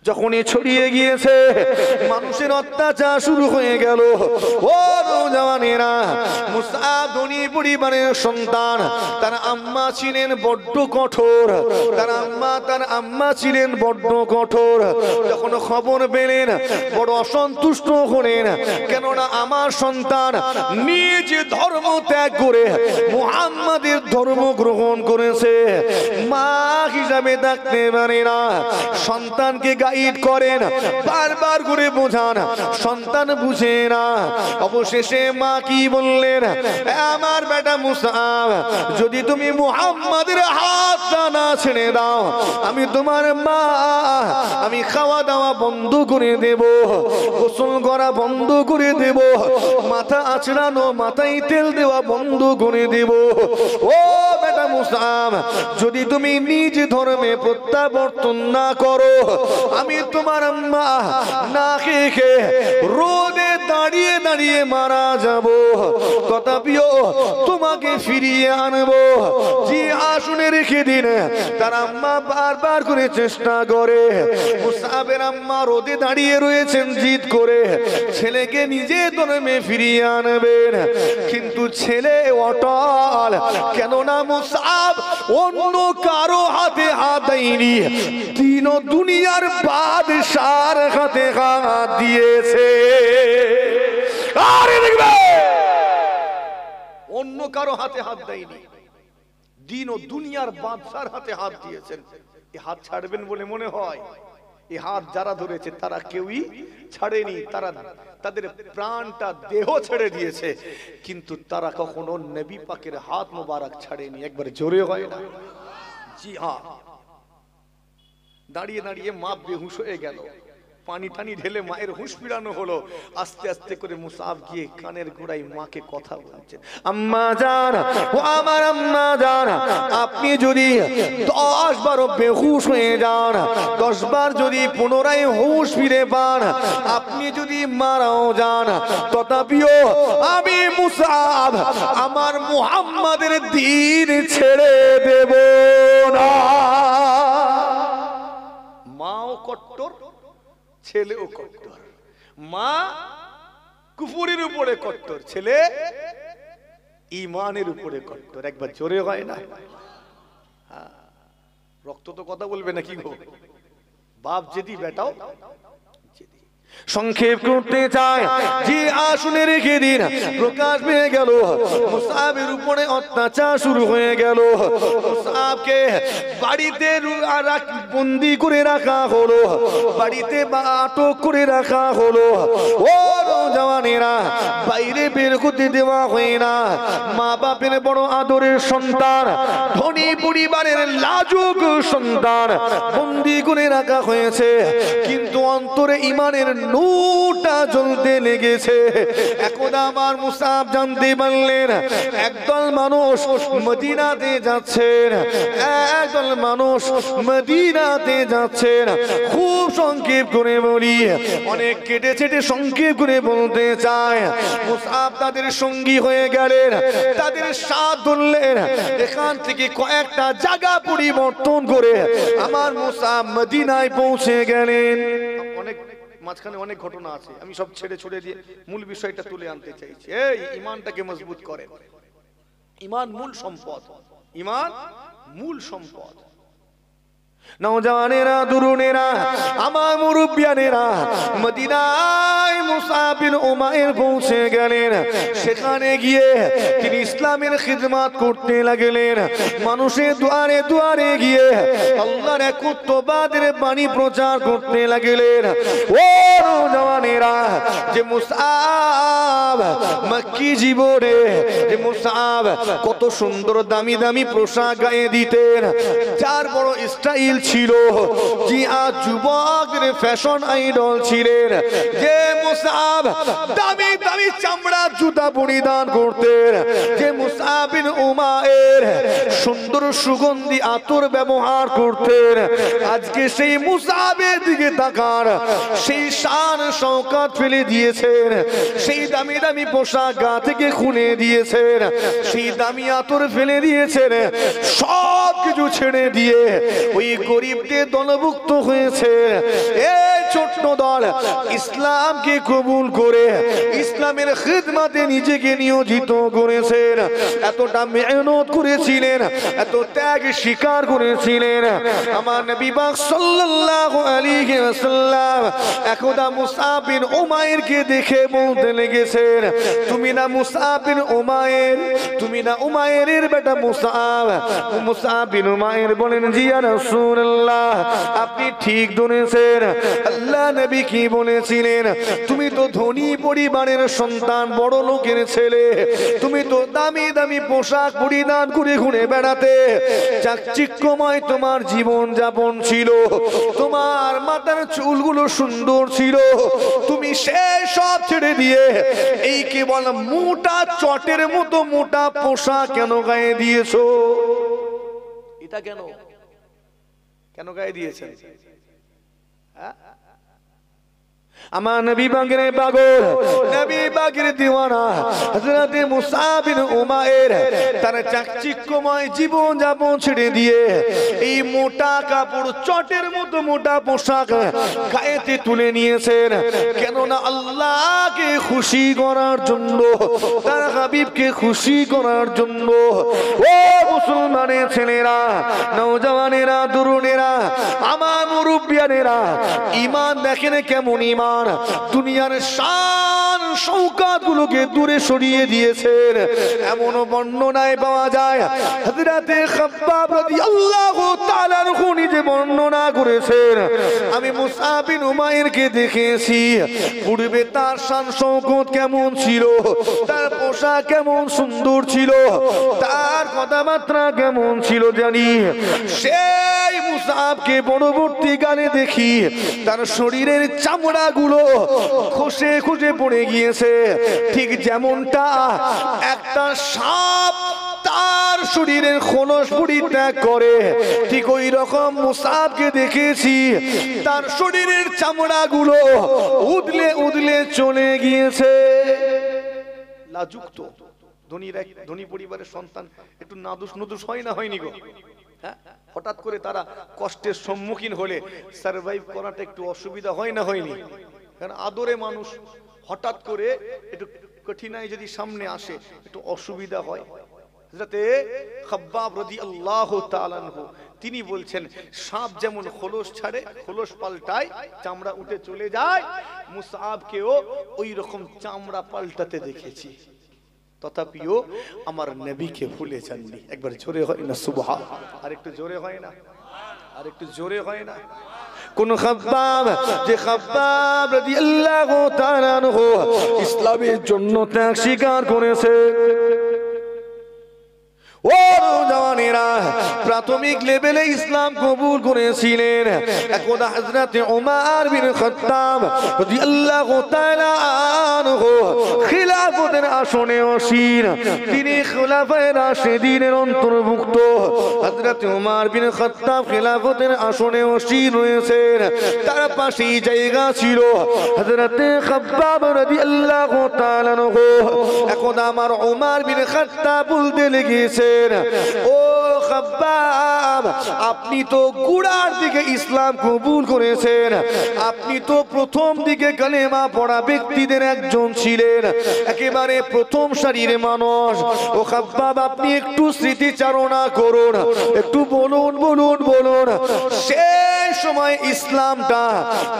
যখনই ছড়িয়ে গিয়েছে, মানুষের অত্যাচার শুরু হয়ে গেল। ও নওজওয়ানেরা, মুসআব ধনী পরিবারের সন্তান, তার আম্মা ছিলেন বড্ড কঠোর। তার আম্মা ছিলেন বড্ড কঠোর। যখন খবর পেলেন বড় অসন্তুষ্ট হলেন, কেননা আমার সন্তান নিজ ধর্ম ত্যাগ করে মুহাম্মাদের ধর্ম গ্রহণ করেছে। মা হিসাবে থাকতে পারে না, সন্তানকে গাইড করেন, বারবার করে বোঝান, সন্তান বুঝে না। অবশেষে মা কি বললেন, আমার বেটা মুসআব, যদি তুমি মুহাম্মাদের হাতটা না ছেড়ে দাও, আমি তোমার মা, আমি খাওয়া দাওয়া বন্ধ করে দেব, গোসল করা বন্ধ করে দেব, মাথা আঁচড়ানো, মাথায় তেল দেওয়া বন্ধ করে দেব। ও বেটা মুসআব, যদি তুমি নিজ ধর্মে প্রত্যাবর্তন না করো, আমি তোমার আম্মা না খেয়ে খেয়ে রোদে দাঁড়িয়ে দাঁড়িয়ে মারা যাব। তথাপিও তোমাকে ফিরিয়ে আনবো। যে আসনে রেখে দিন। তার আম্মা বারবার করে চেষ্টা করে। মুসআবের আম্মা রোদে দাঁড়িয়ে রয়েছেন জিদ করে, ছেলেকে নিজে ধর্মে ফিরিয়ে আনবেন। কিন্তু ছেলে অটল, কেননা মুসআব অন্য কারো হাতে হাত দেয়নি, তিন দুনিয়ার বাদশার হাতে হাত দিয়েছে। আরে দেখবে, অন্য কারো হাতে হাত দেয়নি, দিন ও দুনিয়ার বাদশার হাতে হাত দিয়েছেন। এই হাত ছাড়বেন বলে মনে হয়? এই হাত যারা ধরেছে তারা কেউই ছাড়েনি। তারা তাদের প্রাণটা দেহ ছেড়ে দিয়েছে, কিন্তু তারা কখনো নবী পাকের হাত মোবারক ছাড়েনি। একবার জোরে হয় না? জি হ্যাঁ। দাঁড়িয়ে দাঁড়িয়ে মা বেহুশ হয়ে গেল, পানি টানি ঢেলে মায়ের হুঁশ ফিরানো হলো। আস্তে আস্তে করে মুসআব গিয়ে কানের গোড়ায় মাকে কথা বলছেন, আম্মা জান, ও আমার আম্মা জান, আপনি যদি 10 বার বেহুশ হয়ে যান, 10 বার যদি পুনরায় হুঁশ ফিরে পান, আপনি যদি মারাও যান, তথাপিও আমি মুসআব আমার মুহাম্মাদের দ্বীন ছেড়ে দেব না। মাও কট্টর, ছেলেও কট্টর। মা কুফরের উপরে কট্টর, ছেলে ঈমানের উপরে কট্টর। একবার জোরে হয় না? রক্ত তো কথা বলবে না কি গো? বাপ জেদি, বেটাও জেদি। সংক্ষেপ করতে চায় যে আসনে রেখে দিন প্রকাশ পেয়ে গেল মুসআবের উপরে অত্যাচার শুরু হয়ে গেল। মুসআবকে বাড়িতে বন্দি করে রাখা হলো, বাড়িতে আটক করে রাখা হলো। ও নওজওয়ানেরা, বাইরে বের হতে দেওয়া হয় না। মা বাপের বড় আদরের সন্তান, ধনী পরিবারের লাজুক সন্তান বন্দি করে রাখা হয়েছে, কিন্তু অন্তরে ঈমানের নূরটা জ্বলতে লেগেছে। একদা আমার মুসআব জানতে পারলেন একদল মানুষ মদিনাতে যাচ্ছেন, একদল মানুষ মদিনাতে যাচ্ছেন। খুব সংক্ষেপ করে বলি, অনেক কেটে ছেটে সংক্ষেপ করে বলতে চায়। মুসআব তাদের সঙ্গী হয়ে গেলেন, তাদের সাথ ধরলেন। এখান থেকে কয়েকটা জায়গা পরিবর্তন করে আমার মুসআব মদিনায় পৌঁছে গেলেন। অনেক মাঝখানে অনেক ঘটনা আছে, আমি সব ছেড়ে ছুড়ে দিয়ে মূল বিষয়টা তুলে আনতে চাইছি। এই ঈমানটাকে মজবুত করেন। ঈমান মূল সম্পদ, ঈমান মূল সম্পদ। নওজওয়ানেরা, তরুণেরা, আমার মুরব্বিয়ানেরা, মদিনায় মুসআব বিন উমাইর পৌঁছে গেলেন। সেখানে গিয়ে তিনি ইসলামের খিদমত করতে লাগলেন। মানুষের দুয়ারে দুয়ারে গিয়ে আল্লাহর একত্ববাদের বাণী প্রচার করতে লাগলেন। ও নওজওয়ানেরা, যে মুসআব মক্কি জীবনে, যে মুসআব কত সুন্দর দামি দামি পোশাক গায়ে দিতেন, যার বড় স্টাইল ছিল, যে আজ যুবকদের ফ্যাশন আইডল ছিলেন, যে মুসআব দামি দামি চামড়ার জুতা পরিধান করতেন, যে মুসআব বিন উমাইর সুন্দর সুগন্ধি আতর ব্যবহার করতেন, আজকে সেই মুসআবের দিকে তাকান, সেই শান শওকত ফেলে দিয়েছেন, সেই দামি দামি পোশাক গা থেকে খুলে দিয়েছেন, সেই দামি আতর ফেলে দিয়েছেন, সব কিছু ছেড়ে দিয়ে ওই গরিবদের দলভুক্ত হয়েছে। এই ছোট্ট দল ইসলামকে কবুল করে ইসলামের খিদমতে নিজেকে নিয়োজিত করেছেন। এতটা মেহনত করেছিলেন, এত ত্যাগ স্বীকার করেছিলেন। আমার নবী পাক সাল্লাল্লাহু আলাইহি ওয়াসাল্লাম একদা মুসআব বিন উমাইরকে দেখে বলতে লেগেছেন, তুমি না মুসআব বিন উমাইর, তুমি না উমাইরের বেটা মুসআব? মুসআব বিন উমাইর বলেন, জি ইয়া রাসূলুল্লাহ, আপনি ঠিক ধরেছেন। আল্লাহ নবী কি বলেছিলেন? তুমি তো ধনী পরিবারের সন্তান, বড় লোকের ছেলে, তুমি তো দামি দামি পোশাক পরিধান করে ঘুরে বেড়াতে, চাকচিক্যময় তোমার জীবন যাপন ছিল, তোমার মাথার চুলগুলো সুন্দর ছিল, তুমি সেই সব ছেড়ে দিয়ে এই কেবল মোটা চটের মতো মোটা পোশাক কেন গায়ে দিয়েছো? এটা কেন কেন গায়ে দিয়েছেন? আমার নবী পাকের পাগল, নবী পাকের দিওয়ানা হযরত মুসআব বিন উমাইর তার চাকচিক্যময় জীবন যাপন ছেড়ে দিয়ে এই মোটা কাপড়, চটের মতো মোটা পোশাক গায়েতে তুলে নিয়েছেন। কেননা আল্লাহকে খুশি করার জন্য, তার হাবিবকে খুশি করার জন্য। ও মুসলমানের ছেলেরা, নওজওয়ানেরা, তরুণেরা, আমার মুরব্বিয়ানেরা, ঈমান দেখেন কেমন ঈমান। দুনিয়ার শান শওকত গুলোকে দূরে সরিয়ে দিয়েছেন। এমন বর্ণনায় পাওয়া যায়, হযরতে খাব্বাব রাদিয়াল্লাহু তাআলা আনহু নিজে বর্ণনা করেছেন, আমি মুসআব বিন উমাইরকে দেখেছি, পূর্বে তার শান শওকত কেমন ছিল, তার পোশাক কেমন সুন্দর ছিল, তার কথাবার্তা কেমন ছিল জানি। সেই মুসআবকে পরবর্তীকালে দেখি তার শরীরের চামড়া গুলো খসে খসে পড়ে গিয়েছে, ঠিক যেমনটা একটা সাপ তার শরীরের খোলস পরিত্যাগ করে, ঠিক ওই রকম মুসআবকে দেখেছি, তার শরীরের চামড়া গুলো উদলে উদলে চলে গিয়েছে। লাজুক, ধনী পরিবারের সন্তান একটু নাদুস নুদুস হয় না, হয়নি গো? হ্যাঁ, হঠাৎ করে তারা কষ্টের সম্মুখীন হলে সারভাইভ করাটা একটু অসুবিধা হয় না, হয়নি? কারণ আদরে মানুষ হঠাৎ করে একটু কঠিনাই যদি সামনে আসে একটু অসুবিধা হয়। হযরতে খাব্বাব রাদিয়াল্লাহু তাআলা আনহু তিনি বলছেন সাপ যেমন খোলস ছাড়ে, খোলস পাল্টায়, চামড়া উঠে চলে যায়, মুসআবকেও ওই রকম চামড়া পাল্টাতে দেখেছি, তথাপিও আমার নবীকে ভুলে যাননি। একবার জোরে হয় না সুবহান? আর একটু জোরে হয় না? আর একটু জোরে হয় না? কোন খাব্বাব, যে খাব্বাব রাদিয়াল্লাহু তাআলা আনহু ইসলামের জন্য ত্যাগ স্বীকার করেছে। ও নওজওয়ানেরা, প্রাথমিক লেভেলে ইসলাম কবুল করেছিলেন। একদা হযরতে ওমর বিন খাত্তাব রাদিয়াল্লাহু তাআলা আনহু খিলাফতের আসনে আসীন, তিনি খোলাফায়ে রাশিদিনের অন্তর্ভুক্ত। হযরতে ওমর বিন খাত্তাব খিলাফতের আসনে আসীন রয়েছেন, তার পাশেই জায়গা ছিল হযরতে খাব্বাব রাদিয়াল্লাহু তাআলা আনহু। একদা আমার ওমর বিন খাত্তাব বলতে লেগেছে, ও খাব্বাব, আপনি তো গুড়ার দিকে ইসলাম কবুল করেছেন, আপনি তো প্রথম দিকে কালেমা পড়া ব্যক্তিদের একজন ছিলেন, একেবারে প্রথম সারির মানুষ। ও খাব্বাব, আপনি একটু স্মৃতিচারণা করুন, একটু বলুন বলুন বলুন, সেই সময় ইসলামটা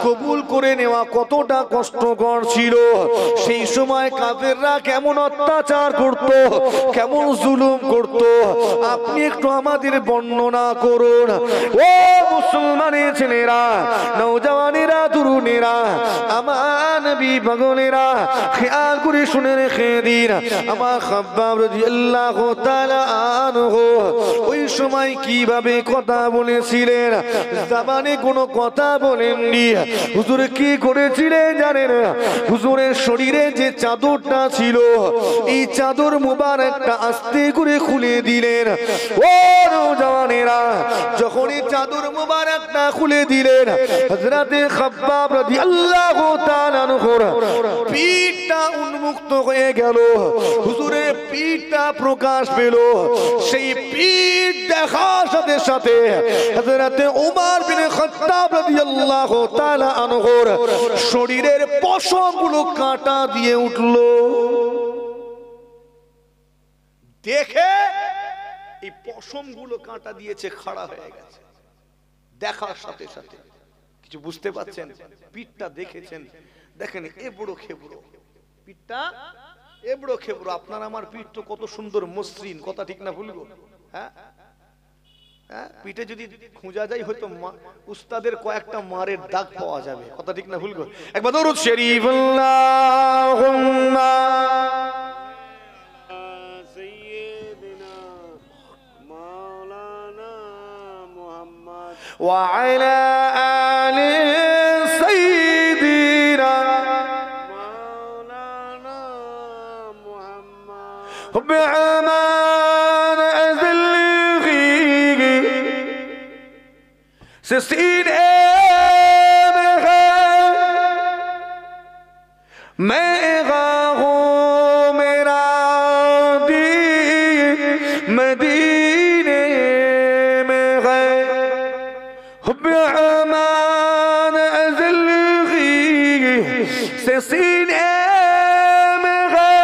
কবুল করে নেওয়া কতটা কষ্টকর ছিল, সেই সময় কাফেররা কেমন অত্যাচার করত, কেমন জুলুম করত, আপনি একটু আমাদের বর্ণনা করুন। ও মুসলমানের ছেলেরা, নওজওয়ানেরা, তরুণেরা, আমার নবী পাগলেরা, খেয়াল করে শুনে রেখে দিন, আমার খাব্বাব রাদিয়াল্লাহু তাআলা আনহু ওই সময় কিভাবে কথা বলেছিলেন, জবানে কোনো কথা বলেননি। হুজুর কি করেছিলেন জানেন? হুজুরের শরীরে যে চাদরটা ছিল, এই চাদর মুবারকটা আস্তে করে খুলে দিলেন। ও নওজওয়ানেরা, যখন এই চাদর মুবারকটা খুলে দিলেন, হযরতে খাব্বাব রাদিয়াল্লাহু তাআলা আনহুর পিঠটা উন্মুক্ত হয়ে গেল, হুজুরের পিঠটা প্রকাশ পেল। সেই পিঠ দেখার সাথে সাথে হযরতে ওমর বিন খাত্তাব রাদিয়াল্লাহু তাআলা আনহুর শরীরের পশমগুলো কাঁটা দিয়ে উঠল। দেখে এই পশমগুলো কাঁটা দিয়েছে, খাড়া হয়ে গেছে। দেখার সাথে সাথে কিছু বুঝতে পারছেন? পিঠটা দেখেছেন, দেখেন এবড়ো খেবড়ো পিঠটা, এবড়ো খেবড়ো। আপনার আমার পিঠ তো কত সুন্দর মসৃণ, কথা ঠিক না ভুলবো? হ্যাঁ হ্যাঁ, পিঠে যদি খুঁজা যায় হয়তো উস্তাদের কয়েকটা মারের দাগ পাওয়া যাবে, কথা ঠিক না ভুলবো? একবার দরুদ শরীফ আল্লাহুম্মা وعلى آل سيدنا مولانا محمد بعمان أذله سسين मेरा हो मेरा दी मदीने में है بعمان أذله سسين में है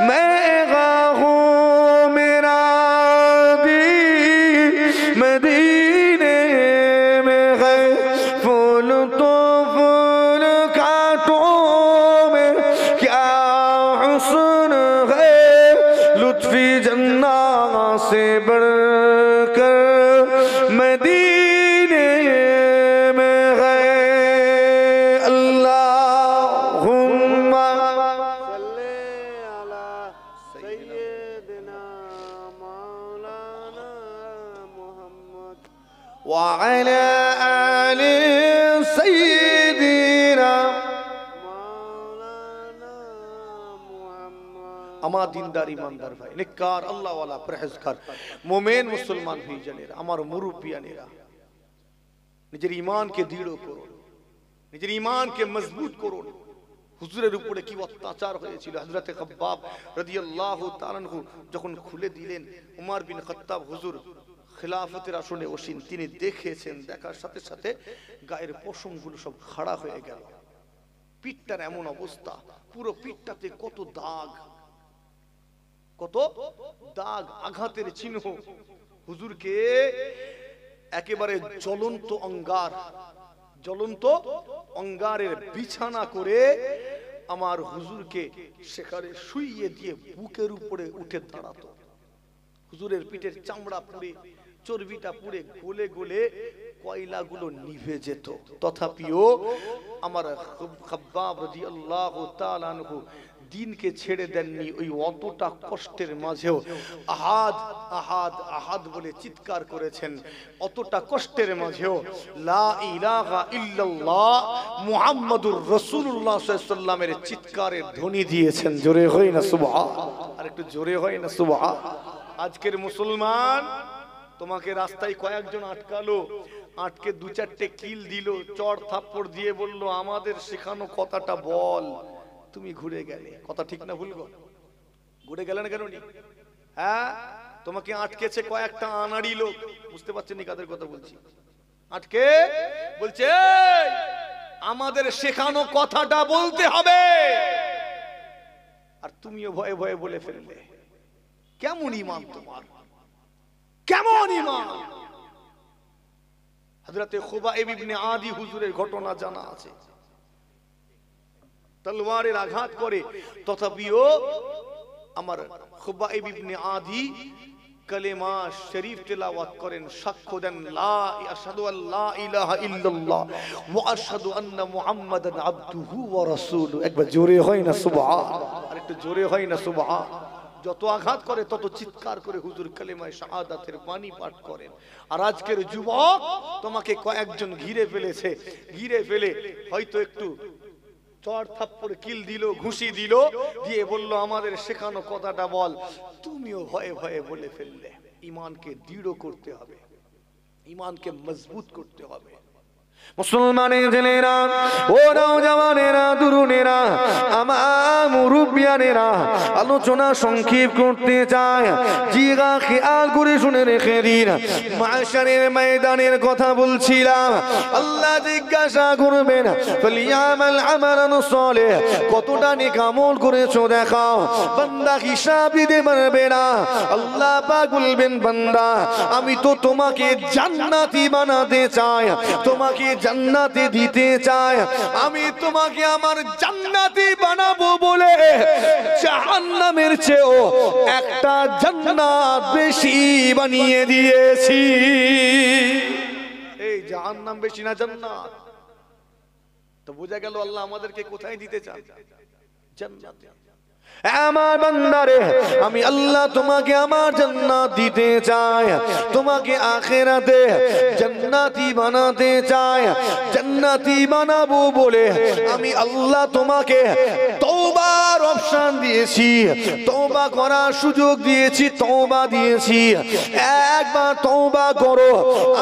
मेरा हो मेरा दी मदीने में है फूल तो फूल कांटों में क्या हुस्न है लुत्फी जन्ना से बढ़कर मदीने में है अल्लाहुम्मा सल्ले अला सय्यिदिना मौलाना मुहम्मद व अला आलि सय्यिदिना मौलाना मुहम्मद। আমার দিনদার ইমানদার ভাই, নেককার, আল্লাহওয়ালা, পরহেজগার মুমিন মুসলমান ভাইজানেরা, আমার মুরব্বিয়ানেরা, নিজের ঈমানকে দৃঢ় করুন, নিজের ঈমানকে মজবুত করুন। হুজুরের উপরে কি অত্যাচার হয়েছিল। হযরতে খাব্বাব রাদিয়াল্লাহু তাআলা আনহু যখন খুলে দিলেন, ওমর বিন খাত্তাব হুজুর খিলাফতের আসনে বসেন, তিনি দেখেছেন, দেখার সাথে সাথে গায়ের পশমগুলো সব খাড়া হয়ে গেল। পিঠটার এমন অবস্থা, পুরো পিঠটাতে কত দাগ, কত দাগ আঘাতের চিহ্ন। হুজুরকে একেবারে জ্বলন্ত অঙ্গারের বিছানা করে আমার হুজুরকে সেখানে শুইয়ে দিয়ে বুকের উপরে উঠে দাঁড়াতো। হুজুরের পিঠের চামড়া পুড়ে, চর্বিটা পুড়ে গলে গলে কয়লাগুলো নিভে যেত। তথাপিও আমার খাব্বাব রাদিয়াল্লাহু তাআলা আনহু দিনকে ছেড়ে দেননি। ওই অতটা কষ্টের মাঝেও আহাদ আহাদ আহাদ বলে চিৎকার করেছেন। অতটা কষ্টের মাঝেও লা ইলাহা ইল্লাল্লাহ মুহাম্মাদুর রাসূলুল্লাহ সাল্লাল্লাহু আলাইহি ওয়াসাল্লামের চিৎকারের ধ্বনি দিয়েছেন। জোরে হয় না সুবহান? আর একটু জোরে হয় না সুবহান? আজকের মুসলমান, তোমাকে রাস্তায় কয়েকজন আটকালো, আটকে দু চারটে কিল দিল, চড় থাপ্পড় দিয়ে বলল আমাদের শেখানো কথাটা বল, তুমি ঘুরে গেলে। কথা ঠিক না ভুল গো? ঘুরে গেলেন কেন? হ্যাঁ, তোমাকে আটকেছে কয়েকটা আনাড়ি লোক, বুঝতে পারছেন নি কাদের কথা বলছি? আটকে বলছে আমাদের শেখানো কথাটা বলতে হবে, আর তুমিও ভয়ে ভয়ে বলে ফেললে। কেমন ঈমান তোমার, কেমন ঈমান? হযরতে খুবাইব ইবনে আদি হুজুরের ঘটনা জানা আছে। তলোয়ারের আঘাত করে, তথাপিও আমার খুবাইব ইবনে আদি কালেমা শরীফ তেলাওয়াত করেন, সাক্ষ্য দেন লা আশহাদু আল্লা ইলাহা ইল্লাল্লাহ ওয়া আশহাদু আন্না মুহাম্মাদান আবদুহু ওয়া রাসূলুহু। একবার জোরে হয় না সুবহান? আর একটু জোরে হয় না সুবহান? যত আঘাত করে তত চিৎকার করে হুজুর কালেমায়ে শাহাদাতের বাণী পাঠ করেন। আর আজকের যুবক, তোমাকে কয়েকজন ঘিরে ফেলেছে, ঘিরে ফেলে হয়তো একটু চড় থাপ্পড় কিল দিল, ঘুষি দিল, দিয়ে বলল আমাদের শেখানো কথাটা বল, তুমিও ভয়ে ভয়ে বলে ফেললে। ঈমানকে দৃঢ় করতে হবে, ঈমানকে মজবুত করতে হবে। মুসলমানের ছেলেরা, ও নওজওয়ানেরা, তরুণেরা, আমার মুরব্বিয়ানেরা, আলোচনা সংক্ষেপ করতে চাই। জিগা খেয়াল করে শুনে রেখে দিন। মাশারের ময়দানের কথা বলছিলাম। আল্লাহ জিজ্ঞাসা করবেন ফালিয়ামাল আমালান সালিহ, কতটা নেক আমল করেছো দেখাও। বান্দা হিসাব দিতে পারবে না। আল্লাহ পাক বলবেন বান্দা আমি তো তোমাকে জান্নাতি বানাতে চাই, তোমাকে জান্নাতে দিতে চাই। আমি তোমাকে আমার জান্নাতি বানাবো বলে জাহান্নামের চেয়েও একটা জান্নাত বেশি বানিয়ে দিয়েছি। এই জাহান্নাম বেশি না জান্নাত? তো বোঝা গেল আল্লাহ আমাদেরকে কোথায় দিতে চান? জান্নাতে। আমার বান্দারে, আমি আল্লাহ তোমাকে আমার জান্নাত দিতে চাই, তোমাকে আখিরাতে জান্নাতি বানাতে চাই। জান্নাতি বানাবো বলে আমি আল্লাহ তোমাকে তওবার অপশন দিয়েছি, তওবা করার সুযোগ দিয়েছি, তওবা দিয়েছি। একবার তওবা করো,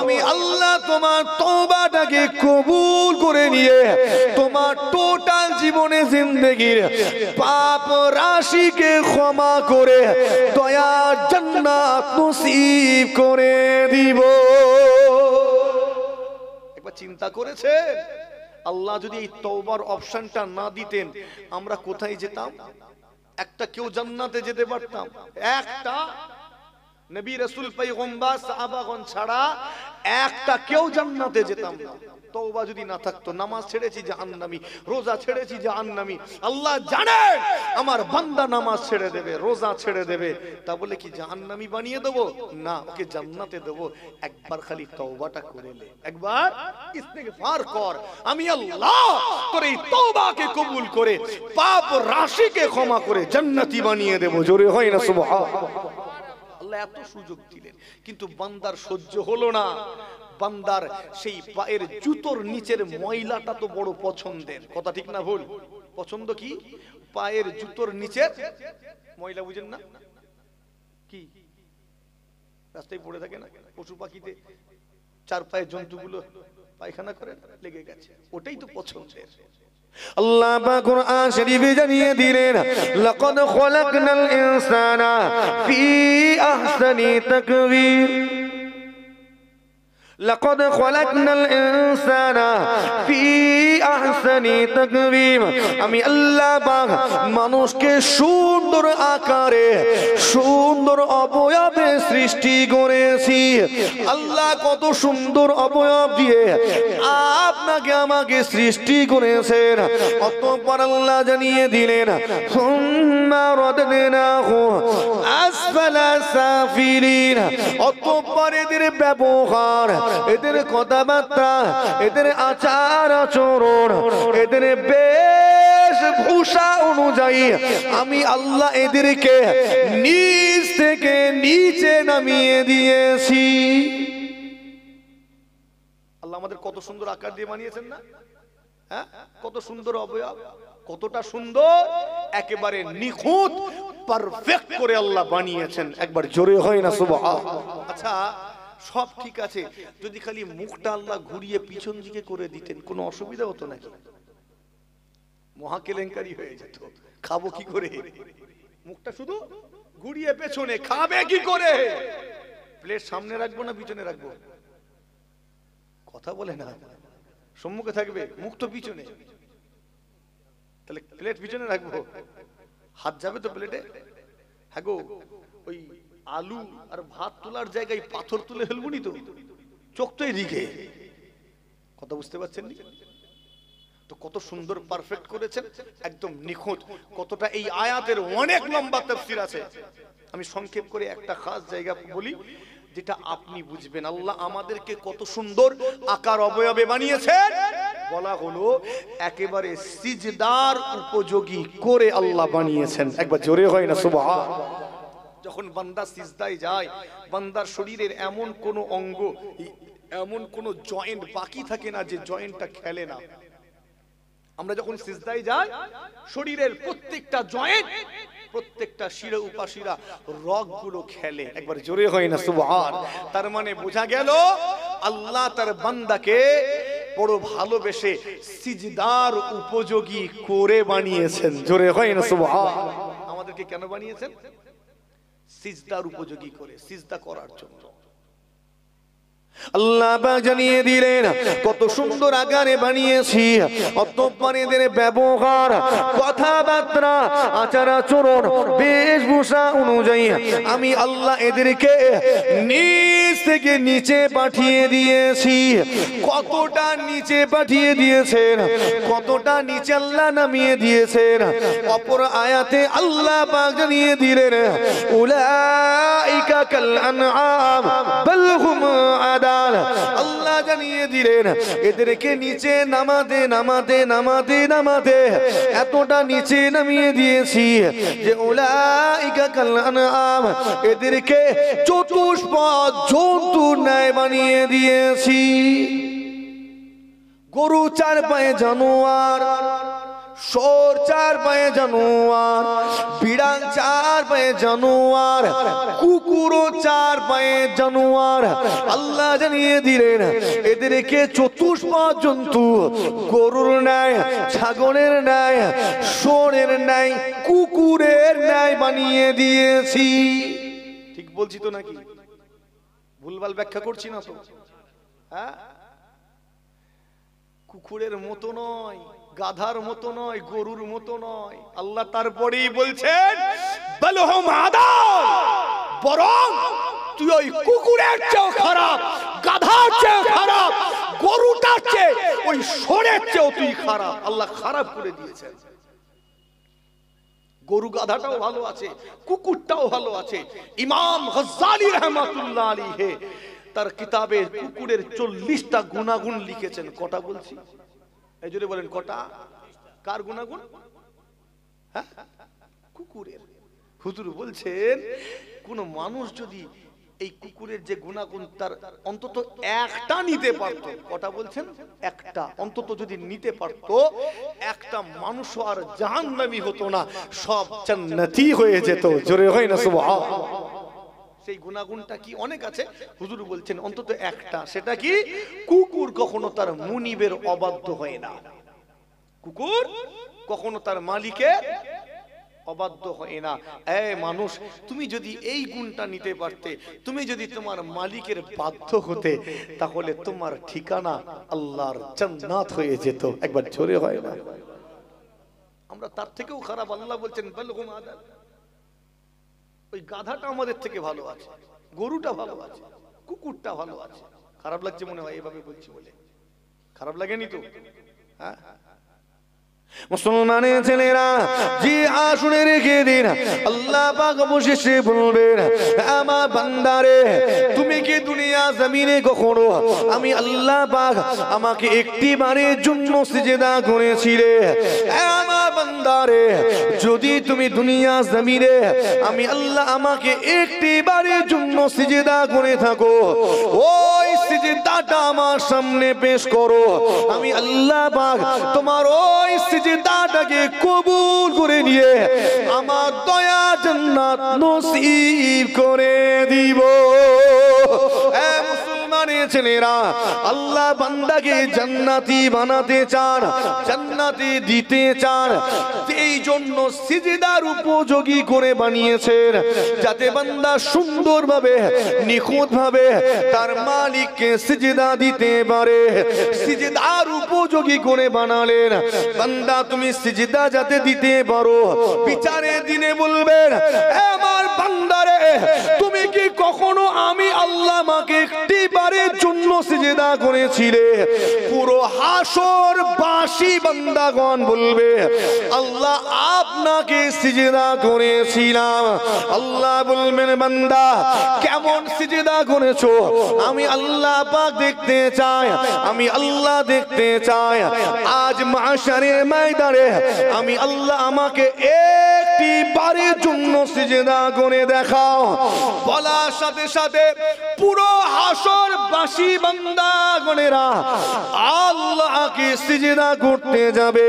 আমি আল্লাহ তোমার তওবাটাকে কবুল করে নিয়ে তোমার টোটাল জীবনে জিন্দেগির পাপ রাশিকে ক্ষমা করে দয়ার জান্নাত নসিব করে দিব। একবার চিন্তা করেছেন আল্লাহ যদি এই তওবার অপশনটা না দিতেন আমরা কোথায় যেতাম? একটা কেউ জান্নাতে যেতে পারতাম? একটা নবী রাসূল পয়গম্বর সাহাবাগণ ছাড়া একটা কেউ জান্নাতে যেতাম না। তওবা যদি না থাকতো, নামাজ ছেড়েছি জাহান্নামী, রোজা ছেড়েছি জাহান্নামী। আল্লাহ জানেন আমার বান্দা নামাজ ছেড়ে দেবে, রোজা ছেড়ে দেবে, তা বলে কি জাহান্নামী বানিয়ে দেবো? না, ওকে জান্নাতে দেবো। একবার খালি তওবাটা করে নে, একবার ইস্তিগফার কর, আমি আল্লাহ তোর এই তওবাকে কবুল করে পাপ রাশিকে ক্ষমা করে জান্নাতি বানিয়ে দেবো। জোরে হয় না সুবহানাল্লাহ? আল্লাহ এত সুযোগ দিলেন, কিন্তু বান্দার সহ্য হলো না। বান্দার সেই পায়ের জুতোর নিচের ময়লাটা তো বড় পছন্দের, কথা ঠিক না ভুল? পছন্দ কি? পায়ের জুতোর নিচের ময়লা, বুঝেন না? কি রাস্তায় পড়ে থাকে না, পশু পাখিতে চার পায়ের জন্তুগুলো পায়খানা করে লেগে গেছে, ওটাই তো পছন্দের। আল্লাহ পাক কুরআন শরীফে জানিয়ে দিলেন লাকাদ খলাকনাল ইনসানা ফি আহসানি তাকওয়িম, লাকাদ খালাকনাল ইনসানা ফি আহসানি তাকওয়িম। আমি আল্লাহ পাক মানুষকে সুন্দর আকারে সুন্দর অবয়বে সৃষ্টি করেছি। আল্লাহ কত সুন্দর অবয়ব দিয়ে আপনাকে আমাকে সৃষ্টি করেছেন। অতঃপর আল্লাহ জানিয়ে দিলেন সুম্মা রাদনাহু আসফালা সাফিলিন। অতঃপর এদের ব্যবহার, এদের কথাবার্তা, এদের আচার আচরণ, এদের বেশভূষা অনুযায়ী আমি আল্লাহ এদেরকে নিচ থেকে নিচে নামিয়ে দিয়েছি। আল্লাহ আমাদের কত সুন্দর আকার দিয়ে বানিয়েছেন না? হ্যাঁ, কত সুন্দর অবয়ব, কতটা সুন্দর, একেবারে নিখুঁত পারফেক্ট করে আল্লাহ বানিয়েছেন। একবার জোরে হয় না সুবহানাল্লাহ। আচ্ছা, সব ঠিক আছে, যদি খালি মুখটা আল্লাহ ঘুরিয়ে পিছন দিকে করে দিতেন কোনো অসুবিধা হতো নাকি? মহা কেলেঙ্কারি হয়ে যেত। খাবো কি করে? মুখটা শুধু ঘুরিয়ে পেছনে, খাবে কি করে? প্লেট সামনে রাখবো না পিছনে রাখবো? কথা বলে না। সম্মুখে থাকবে, মুখ তো পিছনে, তাহলে প্লেট পিছনে রাখবো? হাত যাবে তো প্লেটে? হ্যাঁ গো, ওই আলু আর ভাত তোলার জায়গায় পাথর তুলে ফেলবনি তো? চোখ তো এদিকে। কথা বুঝতে পারছেন? তো কত সুন্দর পারফেক্ট করেছেন, একদম নিখুঁত। কতটা, এই আয়াতের অনেক লম্বা তাফসীর আছে, আমি সংক্ষেপ করে একটা খাস জায়গা বলি যেটা আপনি বুঝবেন। আল্লাহ আমাদেরকে কত সুন্দর আকার অবয়বে বানিয়েছেন, বলা হলো একেবারে সিজদার উপযোগী করে আল্লাহ বানিয়েছেন। একবার জোরে হয় না সুবহানাল্লাহ। যখন বান্দা সিজদায় যায়, বান্দার শরীরের এমন কোন অঙ্গ, এমন কোন জয়েন্ট বাকি থাকে না যে জয়েন্টটা খেলে না। আমরা যখন সিজদায় যাই, শরীরের প্রত্যেকটা জয়েন্ট, প্রত্যেকটা শিরা উপাশিরা রগগুলো খেলে। একবার জোরে হয় না সুবহানাল্লাহ। তার মানে বোঝা গেল আল্লাহ তার বান্দাকে বড় ভালোবেসে সিজদার উপযোগী করে বানিয়েছেন। জোরে হয় না সুবহানাল্লাহ। আমাদেরকে কেন বানিয়েছেন? সিজদার উপযোগী করে, সিজদা করার জন্য। আল্লাহ পাক জানিয়ে দিলেন কত সুন্দর আকারে বানিয়েছি। অতঃপর এদের ব্যবহার, কথাবার্তা, আচার আচরণ, বেশভূষা অনুযায়ী আমি আল্লাহ এদেরকে নিচ থেকে নিচে পাঠিয়ে দিয়েছি। কতটা নিচে পাঠিয়ে দিয়েছেন, কতটা নিচে আল্লাহ নামিয়ে দিয়েছেন। অপর আয়াতে আল্লাহ পাক জানিয়ে দিলেন উলাইকা কাল আনআম বাল হুম আদাল। আল্লাহ জানিয়ে দিলেন এদেরকে নিচে নামাতে নামাতে নামাতে নামাতে এতটা নিচে নামিয়ে দিয়েছি যে উলাইকা কাল আনআম, এদেরকে চতুষ্পদ জন্তুর ন্যায় বানিয়ে দিয়েছি। গরু চার পায়ে জানোয়ার, শোর চার পায়ে জানোয়ার, বিড়াল চার পায়ে জানোয়ার, কুকুরও চার পায়ে জানোয়ার। আল্লাহ জানিয়ে দিলেন এদেরকে চতুষ্পদ জন্তু, গরুর ন্যায়, ছাগলের ন্যায়, শোরের ন্যায়, কুকুরের ন্যায় বানিয়ে দিয়েছি। ঠিক বলছি তো নাকি? ভুলভাল ব্যাখ্যা করছি না তো? হ্যাঁ, কুকুরের মতো নয়, গাধার মতো নয়, গরুর মতো নয়। আল্লাহ তারপরেই বলছেন বালহুম আদাল, বরং তুই ওই কুকুরের চেয়েও খারাপ, গাধার চেয়েও খারাপ, গরুটার চেয়ে, ওই ষোঁড়ের চেয়েও তুই খারাপ। আল্লাহ খারাপ করে দিয়েছেন। গরু গাধাটাও ভালো আছে, কুকুরটাও ভালো আছে। ইমাম গজ্জালী রাহমাতুল্লাহ আলাইহি তার কিতাবে কুকুরের 40টা গুণাগুণ লিখেছেন। কটা বলছি? এই জন্য বলেন কটা? কার গুণাগুণ? হ্যাঁ, কুকুরের। হুজুর বলছেন কোন মানুষ যদি এই কুকুরের যে গুণাগুণ তার অন্তত একটা নিতে পারত, কটা বলছেন? একটা অন্তত যদি নিতে পারত, একটা মানুষ আর জাহান্নামী হতো না, সব জান্নাতি হয়ে যেত। জোরে হয় না সুবহানাল্লাহ। সেই গুণাগুণটা কি? অনেক আছে, হুজুর বলছেন অন্তত একটা। সেটা কি? কুকুর কখনো তার মুনিবের অবাধ্য হয় না। কুকুর কখনো তার মালিকের অবাধ্য হয় না। মানুষ, তুমি যদি এই গুণটা নিতে পারতে, তুমি যদি তোমার মালিকের বাধ্য হতে, তাহলে তোমার ঠিকানা আল্লাহর জান্নাত হয়ে যেত। একবার জোরে হয় না? আমরা তার থেকেও খারাপ। আল্লাহ বলছেন বালহুম আদাল। ওই গাধাটা আমাদের থেকে ভালো আছে, গরুটা ভালো আছে, কুকুরটা ভালো আছে। খারাপ লাগছে মনে হয় এভাবে বলছি বলে? খারাপ লাগেনি তো? হ্যাঁ, মুসলমানের ছেলেরা জি আসুনে রেখে দিন, আল্লাহ পাক অবশেষে বলবেন, আমার বান্দারে তুমি কি দুনিয়া জমিনে কখনো আমি আল্লাহ পাক আমাকে একটি বারের জন্য সিজদা করেছিলে? আমার বান্দারে, যদি তুমি দুনিয়া জমিনে আমি আল্লাহ আমাকে একটি বারের জন্য সিজদা করে থাকো, ওই সিজদাটা আমার সামনে পেশ করো। আমি আল্লাহ পাক তোমার ওই সিজদাটাকে কবুল করে নিয়ে আমার দয়া জান্নাত নসিব করে দিব। মুসলমানের ছেলেরা, আল্লাহ বান্দাকে জান্নাতি বানাতে চান, জান্নাতি দিতে চান। এই জন্য সিজদার উপযোগী করে বানিয়েছেন, যাতে বান্দা সুন্দরভাবে নিখুঁতভাবে তার মালিককে সিজদা দিতে পারে। সিজদার উপযোগী করে বানালেন, বান্দা তুমি সিজদা যাতে দিতে পারো। বিচারের দিনে বলবেন, আমার বান্দারে তুমি কি কখনো আমি আল্লাহ আমাকে একটি বারের জন্য সিজদা করেছিলে? পুরো হাসরবাসী বান্দাগণ বলবে, আল্লাহ আপনাকে সিজদা করেছিলাম। আল্লাহ বলবেন, বান্দা কেমন সিজদা করেছো আমি আল্লাহ পাক দেখতে চাই, আমি আল্লাহ দেখতে চাই। আজ মাশারের ময়দানে আমি আল্লাহ আমাকে একটি বারের জন্য সিজদা করে দেখাও। বলার সাথে সাথে পুরো হাসরবাসী বান্দাগণেরা আল্লাহকে সিজদা করতে যাবে।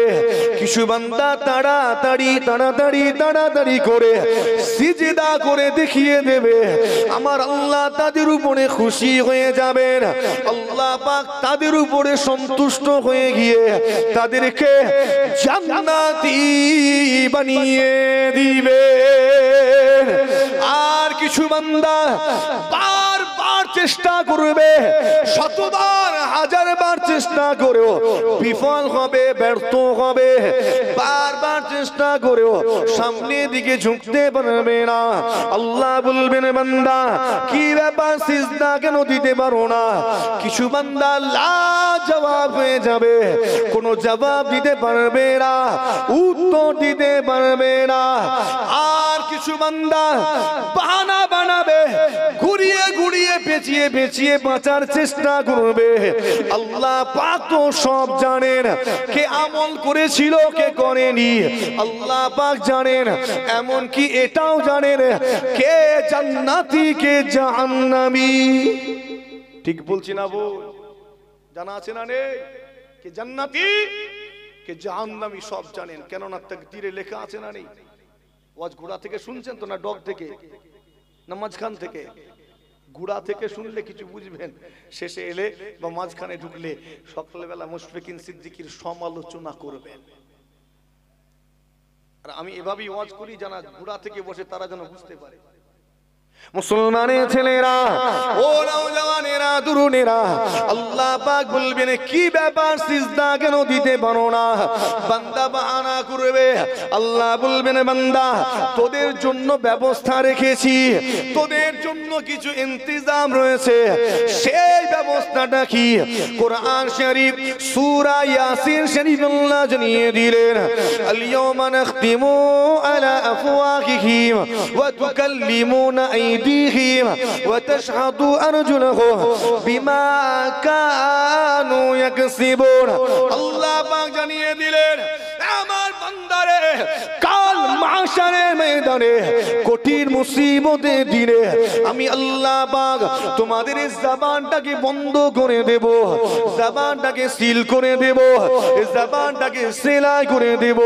কিছু বান্দা তাড়াতাড়ি করে সিজদা করে দেখিয়ে দেবে, আমার আল্লাহ তাদের উপরে খুশি হয়ে যাবেন। আল্লাহ পাক তাদের উপরে সন্তুষ্ট হয়ে গিয়ে তাদেরকে জান্নাতি বানিয়ে দিবে। আর কিছু বান্দা বারবার চেষ্টা করবে, শতবার হাজারবার চেষ্টা করেও বিফল হবে, ব্যর্থ হবে। বারবার চেষ্টা করেও সামনের দিকে ঝুঁকতে পারবে না। আল্লাহ বলবেন, বান্দা কি ব্যাপার সিজদা কেন দিতে পারো না? কিছু বান্দা লাজবাব হয়ে যাবে, কোনো জবাব দিতে পারবে না, উত্তর দিতে পারবে না। আর কিছু বান্দা বাহানা বানাবে, ঘুরিয়ে ঘুরিয়ে পেঁচিয়ে পেঁচিয়ে বাঁচার চেষ্টা করবে। আল্লাহ পাক তো সব জানেন, কে আমল করেছিল কে করেনি আল্লাহ পাক জানেন। এমন কি এটাও জানেন কে জান্নাতি কে জাহান্নামী। ঠিক বলছি না বল? জানা আছে না নেই? কে জান্নাতি কে জাহান্নামী সব জানেন, কেননা তাকদীরে লেখা আছে না নেই? ওয়াজ ঘোড়া থেকে শুনছেন তো, না ডগ থেকে, না মাঝখান থেকে? ঘোড়া থেকে শুনলে কিছু বুঝবেন, শেষে এলে বা মাঝখানে ঢুকলে সকালবেলা মুশফিকিন সিদ্দিকীর সমালোচনা করবেন। আর আমি এভাবেই ওয়াজ করি, জানা ঘোড়া থেকে বসে তারা যেন বুঝতে পারে। মুসলমানের ছেলেরা, ও নওজওয়ানেরা, তরুণেরা, আল্লাহ পাক বলবেন, কি ব্যাপার সিজদা কেন দিতে পারো না? বান্দা বাহানা করবে। আল্লাহ বলবেন, বান্দা তোদের জন্য ব্যবস্থা রেখেছি, তোদের জন্য কিছু ইন্তজাম রয়েছে। সেই ব্যবস্থাটা কি? কোরআন শরীফ সূরা ইয়াসিন শরীফ আল্লাহ জানিয়ে দিলেন, আল-ইয়াওমা নাখতিমু আলা আফওয়াহিহিম ওয়া তুকাল্লিমুনা أيديهم وتشهد أرجلهم بما كانوا يكسبون। আল্লাহ পাক জানিয়ে দিলেন, আমার বান্দারে কাল মাহশারের ময়দানে কঠিন মুসিবতের দিনে আমি আল্লাহ পাক তোমাদের জবানটাকে বন্ধ করে দেব, জবানটাকে সিল করে দেব, জবানটাকে সেলাই করে দেব।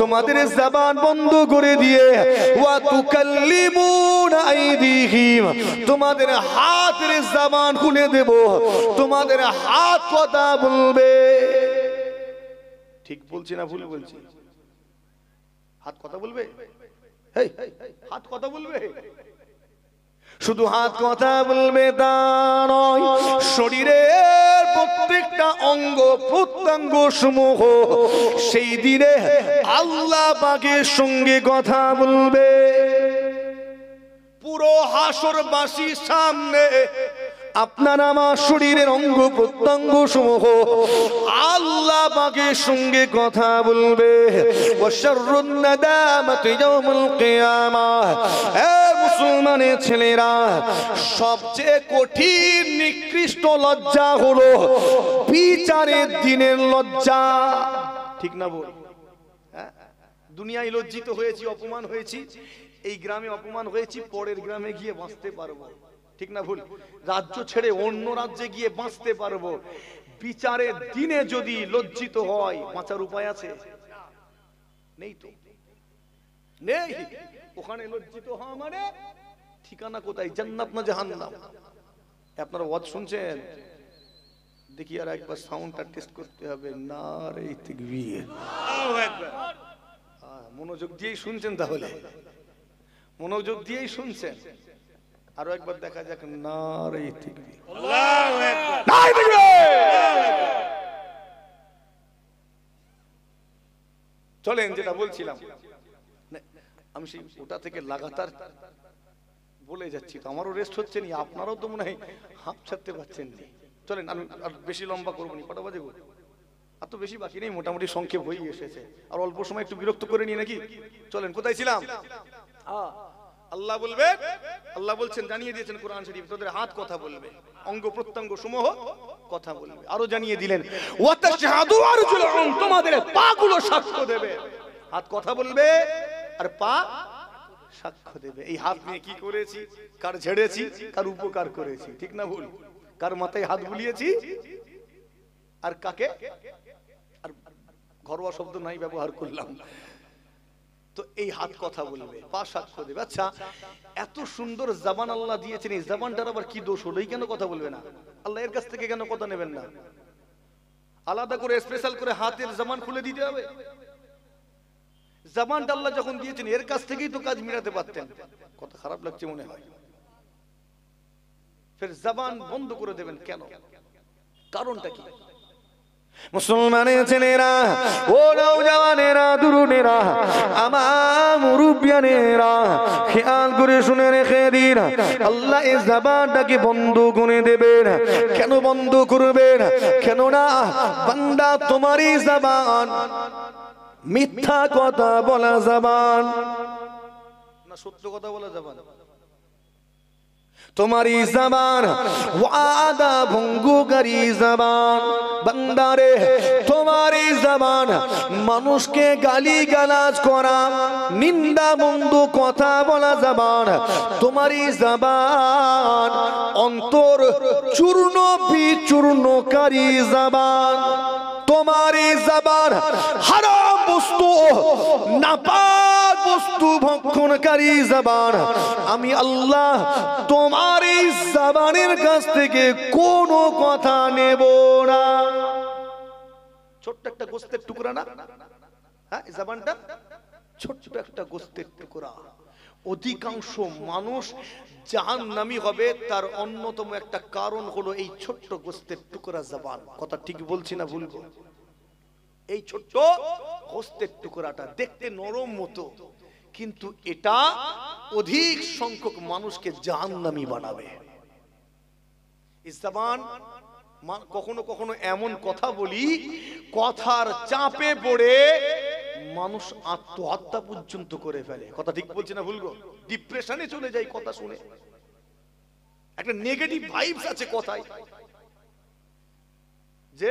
তোমাদের জবান বন্ধ করে দিয়ে ওয়া তুকাল্লিমুনা আইদিহিম, তোমাদের হাতের জবান খুলে দেব, তোমাদের হাত কথা বলবে। ঠিক বলছি না ভুল বলছি? হাত কথা বলবে? হেই, হাত কথা বলবে? শুধু হাত কথা বলবে তা নয়, শরীরের প্রত্যেকটা অঙ্গ প্রত্যঙ্গ সমূহ সেই দিনে আল্লাহ পাকের সঙ্গে কথা বলবে। পুরো হাসরবাসীর সামনে আপনার আমার শরীরের অঙ্গ প্রত্যঙ্গ সমূহ আল্লাহ পাকের সঙ্গে কথা বলবে। ওয়াশাররুন নাদামাতি ইয়াউমুল কিয়ামাহ। হে মুসলমানের ছেলেরা, সবচেয়ে কঠিন নিকৃষ্ট লজ্জা হলো বিচারের দিনের লজ্জা। ঠিক না বল? হ্যাঁ, দুনিয়ায় লজ্জিত হয়েছি, অপমান হয়েছি, এই গ্রামে অপমান হয়েছি, পরের গ্রামে গিয়ে বাঁচতে পারবো। ঠিক না ভুল? রাজ্য ছেড়ে অন্য রাজ্যে গিয়ে বাঁচতে পারবো। বিচারের দিনে যদি লজ্জিত হয়, বাঁচার উপায় আছে? নেই তো, নেই। ওখানে লজ্জিত হওয়া মানে ঠিকানা কোথায়? জান্নাত না জাহান্নাম? আপনারা ওয়াজ শুনছেন? দেখি আর একবার সাউন্ডটা টেস্ট করতে হবে। নারে তাকবীর, আল্লাহু আকবার। মনোযোগ দিয়েই শুনছেন? তাহলে মনোযোগ দিয়েই শুনছেন? আরো একবার দেখা যাক। নারে তাকবীর, আল্লাহু আকবার, নারে তাকবীর। চলেন, যেটা বলছিলাম, আমি সেই ওটা থেকে লাগাতার বলে যাচ্ছি, তো আমারও রেস্ট হচ্ছে না, আপনারাও তো মনে হয় হাঁপ ছাড়তে পারছেন না। চলেন, আমি আর বেশি লম্বা করবো না। কটা বাজে গো? আর তো বেশি বাকি নেই, মোটামুটি সংক্ষেপ হয়ে এসেছে। আর অল্প সময় একটু বিরক্ত করে নিয়ে নাকি? চলেন, কোথায় ছিলাম? আল্লাহ বলবে, আল্লাহ বলছেন, জানিয়ে দিয়েছেন কোরআন শরীফ, তোদের হাত কথা বলবে, অঙ্গ প্রত্যঙ্গ সমূহ কথা বলবে। আরো জানিয়ে দিলেন, ওয়াতাশহাদু আরজুলুহুম, তোমাদের পাগুলো সাক্ষ্য দেবে। হাত কথা বলবে আর পা সাক্ষ্য দেবে। এই হাত নিয়ে কি করেছি, কার ঝেড়েছি, কার উপকার করেছি, ঠিক না ভুল? কার মাথায় হাত বুলিয়েছি আর কাকে, আর ঘরোয়া শব্দ নাই ব্যবহার করলাম। তো এই হাত কথা বলবে, পা সাক্ষ্য দেবে। আচ্ছা, এত সুন্দর জবান আল্লাহ দিয়েছেন, এই জবানটার আবার কি দোষ হলো? এই কেন কথা বলবে না? আল্লাহ এর কাছ থেকে কেন কথা নেবেন না? আলাদা করে স্পেশাল করে হাতের জবান খুলে দিতে হবে? জবানটা আল্লাহ যখন দিয়েছেন, এর কাছ থেকেই তো কাজ মিটাতে পারতেন। কথা খারাপ লাগছে মনে হয়? ফের জবান বন্ধ করে দেবেন কেন? কারণটা কি? মুসলমানের ছেলেরা, ও নওজওয়ানেরা, তরুণেরা, আমার মুরব্বিয়ানেরা, খেয়াল করে শুনে রেখে দিন, আল্লাহ এই জবানটাকে বন্ধ করে দেবেন। কেন বন্ধ করবেন? কেননা বান্দা, তোমারই জবান মিথ্যা কথা বলা জবান না সত্য কথা বলা জবান? তোমারই জবান ওয়াদা ভঙ্গকারী জবান। বান্দারে, তোমারই জবান মানুষকে গালি গালাজ করা, নিন্দা মন্দ কথা বলা জবান। তোমারই জবান অন্তর চূর্ণ বিচূর্ণকারী জবান। তোমারই জবান হারাম বস্তু, নাপাক বস্তু ভক্ষণকারী জবান। আমি আল্লাহ তোমার এই জবানের কাছ থেকে কোনো কথা নেব না। ছোট্ট একটা গোস্তের টুকরা না? হ্যাঁ, জবানটা ছোট্ট একটা গোস্তের টুকরা। অধিকাংশ মানুষ জাহান্নামী হবে, তার অন্যতম একটা কারণ হলো এই ছোট্ট গোস্তের টুকরা জবান। কথা ঠিক বলছি না ভুল? এই ছোট্ট গোস্তের টুকরাটা দেখতে নরম মতো, কিন্তু এটা অধিক সংখ্যক মানুষকে জাহান্নামী বানাবে। এই জবান কখনো কখনো এমন কথা বলি, কথার চাপে পড়ে মানুষ আত্মহত্যা পর্যন্ত করে ফেলে। কথা ঠিক বলছি না ভুল? ডিপ্রেশনে চলে যায় কথা শুনে। একটা নেগেটিভ ভাইবস আছে কথায়, যে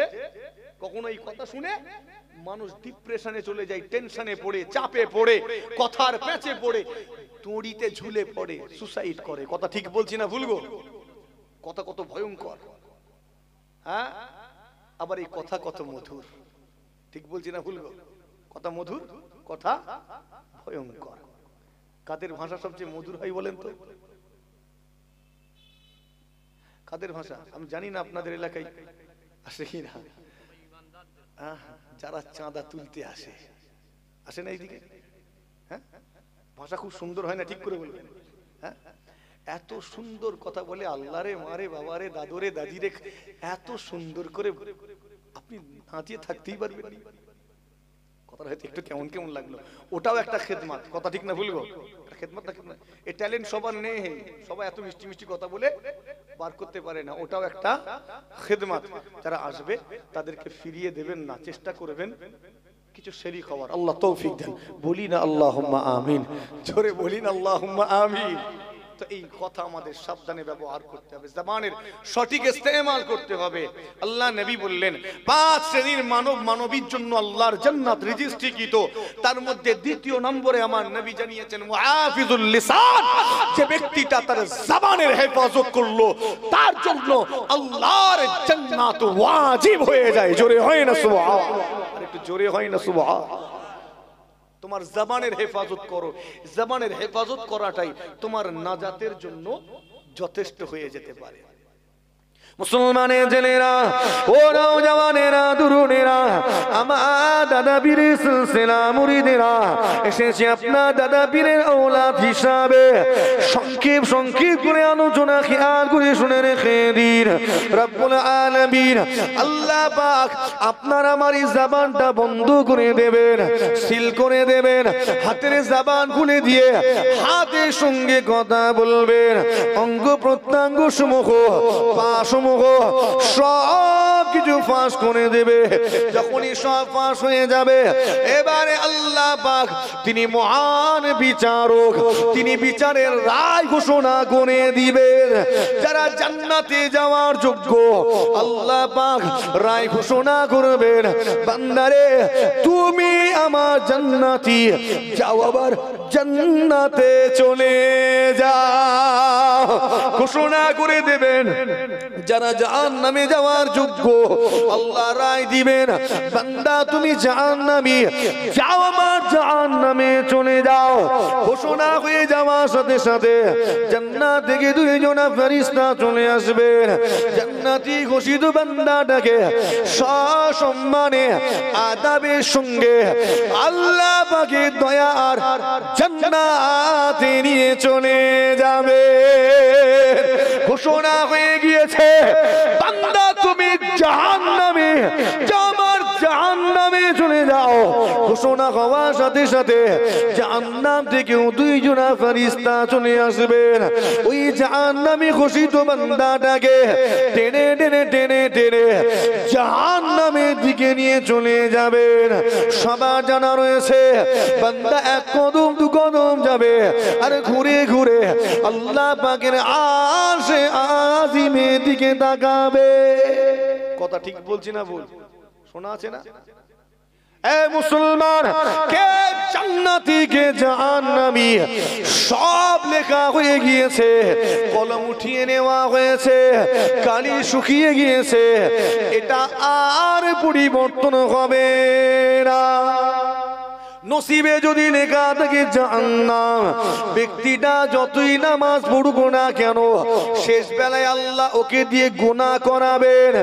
কখনো এই কথা শুনে মানুষ ডিপ্রেশনে চলে যায়, টেনশনে পড়ে, চাপে পড়ে, কথার পেঁচে পড়ে, দড়িতে ঝুলে পড়ে, সুসাইড করে। কথা ঠিক বলছি না ভুল? কথা কত ভয়ঙ্কর। হ্যাঁ, আবার এই কথা কত মধুর। ঠিক বলছি না ভুল? কথা মধুর, কথা ভয়ঙ্কর। কাদের ভাষা সবচেয়ে মধুর হয় বলেন তো? কাদের ভাষা? আমি জানি না আপনাদের এলাকায় আসে কি না। যারা চাঁদা তুলতে আসে, আসে না এইদিকে? হ্যাঁ, ভাষা খুব সুন্দর হয় না? ঠিক করে বলবেন। হ্যাঁ, এত সুন্দর কথা বলে, আল্লাহরে মারে বাবারে দাদুরে দাদিরে, এত সুন্দর করে আপনি দাঁড়িয়ে থাকতেই পারবেন না। কথাটা হয়তো একটু কেমন কেমন লাগলো, ওটাও একটা খেদমত। কথা ঠিক না ভুলবো? খেদমত না, খেদমত। এই ট্যালেন্ট সবার নেই, সবাই এত মিষ্টি মিষ্টি কথা বলে বার করতে পারে না, ওটাও একটা খেদমত। যারা আসবে তাদেরকে ফিরিয়ে দেবেন না, চেষ্টা করবেন কিছু শরীক হওয়ার। আল্লাহ তৌফিক দেন। বলি না আল্লাহুম্মা আমিন, জোরে বলি না আল্লাহুম্মা আমিন। তো এই কথা আমাদের সাবধানে ব্যবহার করতে হবে, জবানের সঠিক ইস্তেমাল করতে হবে। আল্লাহ নবী বললেন 5 শ্রেণীর মানব মানবীর জন্য আল্লাহর জান্নাত রেজিস্ট্রিকৃত। তার মধ্যে দ্বিতীয় নম্বরে আমার নবী জানিয়েছেন মুআফিজুল লিসান, যে ব্যক্তিটা তার জবানের হেফাজত করলো তার জন্য আল্লাহর জান্নাত ওয়াজিব হয়ে যায়। জোরে হয় না সুবহানাল্লাহ? আর একটু জোরে হয় না সুবহানাল্লাহ? তোমার জবানের হেফাজত করো, জবানের হেফাজত করাটাই তোমার নাজাতের জন্য যথেষ্ট হয়ে যেতে পারে। মুসলমানের জেলেরা, ও নওজওয়ানেরা, তরুণেরা, আমার দাদা পীরের সিলসিলা মুরিদেরা এসেছে আপনার দাদা পীরের ঔলাদ হিসাবে। সংক্ষেপ করে আলোচনা খেয়াল করে শুনে রেখে দিন। রব্বুল আলামিন আল্লাহ পাক আপনার আমার এই জবানটা বন্ধ করে দেবেন, সিল করে দেবেন। হাতের জবান খুলে দিয়ে হাতের সঙ্গে কথা বলবেন। অঙ্গ প্রত্যঙ্গ সমূহ সব কিছু ফাঁস করে দেবে। যখনই সব ফাঁস হয়ে যাবে, এবারে আল্লাহ পাক তিনি মহান বিচারক, তিনি বিচারের রায় ঘোষণা করে দিবেন। যারা জান্নাতে যাওয়ার যোগ্য আল্লাহ পাক রায় ঘোষণা করবেন, বান্দারে তুমি আমার জান্নাতি, যাও আবার জান্নাতে চলে যাও, ঘোষণা করে দেবেন। যারা জাহান্নামে যাওয়ার যোগ্য আল্লাহ রায় দিবেন, বান্দা তুমি জাহান্নামী, যাও আমার জাহান্নামে চলে যাও। ঘোষণা হয়ে যাওয়ার সাথে সাথে জান্নাত থেকে 2 জন ফেরেশতা চলে আসবেন। জান্নাতি ঘোষিত বান্দাটাকে সসম্মানে আদাবের সঙ্গে আল্লাহ পাকের দয়া আর জান্নাতে নিয়ে চলে যাবে। ঘোষণা হয়ে গিয়েছে, বান্দা তুমি জাহান্নামে, আমার জাহান্নামে চলে যাও। ঘোষণা হওয়ার সাথে সাথে জাহান্নাম থেকেও 2 জন ফেরেশতা চলে আসবেন। ওই জাহান্নামী ঘোষিত বান্দাটাকে টেনে টেনে টেনে টেনে জাহান্নামের দিকে নিয়ে চলে যাবেন। সবার জানা রয়েছে, বান্দা 1 কদম 2 কদম যাবে, আর ঘুরে ঘুরে আল্লাহ পাকের আরশে আজিমের দিকে তাকাবে। কথা ঠিক বলছি না ভুল? শোনা আছে না? এ মুসলমান, কে জান্নাতি কে জাহান্নামী সব লেখা হয়ে গিয়েছে, কলম উঠিয়ে নেওয়া হয়েছে, কালি শুকিয়ে গিয়েছে। এটা আর পরিবর্তন হবে না। নসিবে যদি লেখা থাকে জাহান্নাম, ব্যক্তিটা যতই নামাজ পড়ুক না কেন, শেষ বেলায় আল্লাহ ওকে দিয়ে গুনাহ করাবেন,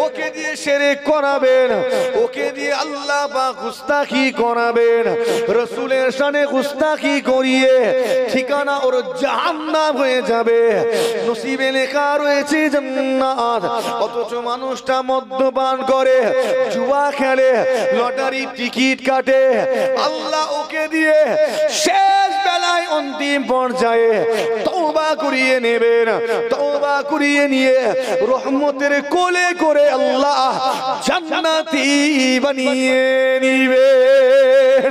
ওকে দিয়ে শিরক করাবেন, ওকে দিয়ে আল্লাহ পাক গুস্তাখি করাবেন। রাসূলের শানে গুস্তাখি করিয়ে ঠিকানা ওর জাহান্নাম হয়ে যাবে। নসিবে লেখা রয়েছে জান্নাত, অথচ মানুষটা মদ্যপান করে, জুয়া খেলে, লটারি টিকিট কাটে। আল্লাহ ওকে দিয়ে শেষ বেলায় অন্তিম পর্যায়ে তওবা করিয়ে নেবেন। তওবা করিয়ে নিয়ে রহমতের কোলে করে আল্লাহ জান্নাতি বানিয়ে নিবেন।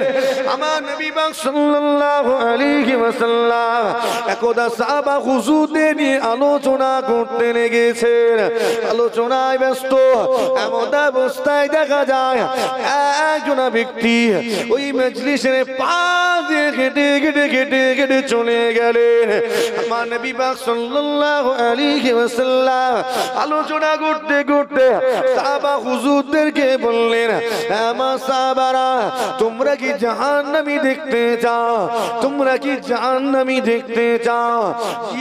আমার নবী পাক সাল্লাল্লাহু আলাইহি ওয়াসাল্লাম একদা সাহাবা হুজুরদের নিয়ে আলোচনা করতে লেগেছেন। আলোচনায় ব্যস্ত এমন অবস্থায় দেখা যায় একজন ব্যক্তি ওই মজলিসের পাশ দিয়ে হেঁটে হেঁটে হেঁটে হেঁটে চলে গেলেন। আমার নবী পাক সাল্লাল্লাহু আলাইহি ওয়াসাল্লাম আলোচনা করতে করতে সাহাবা হুজুরদেরকে বললেন, আমার সাহাবারা, তোমরা কি জাহান্নামী দেখতে চাও? তোমরা কি জাহান্নামী দেখতে চাও?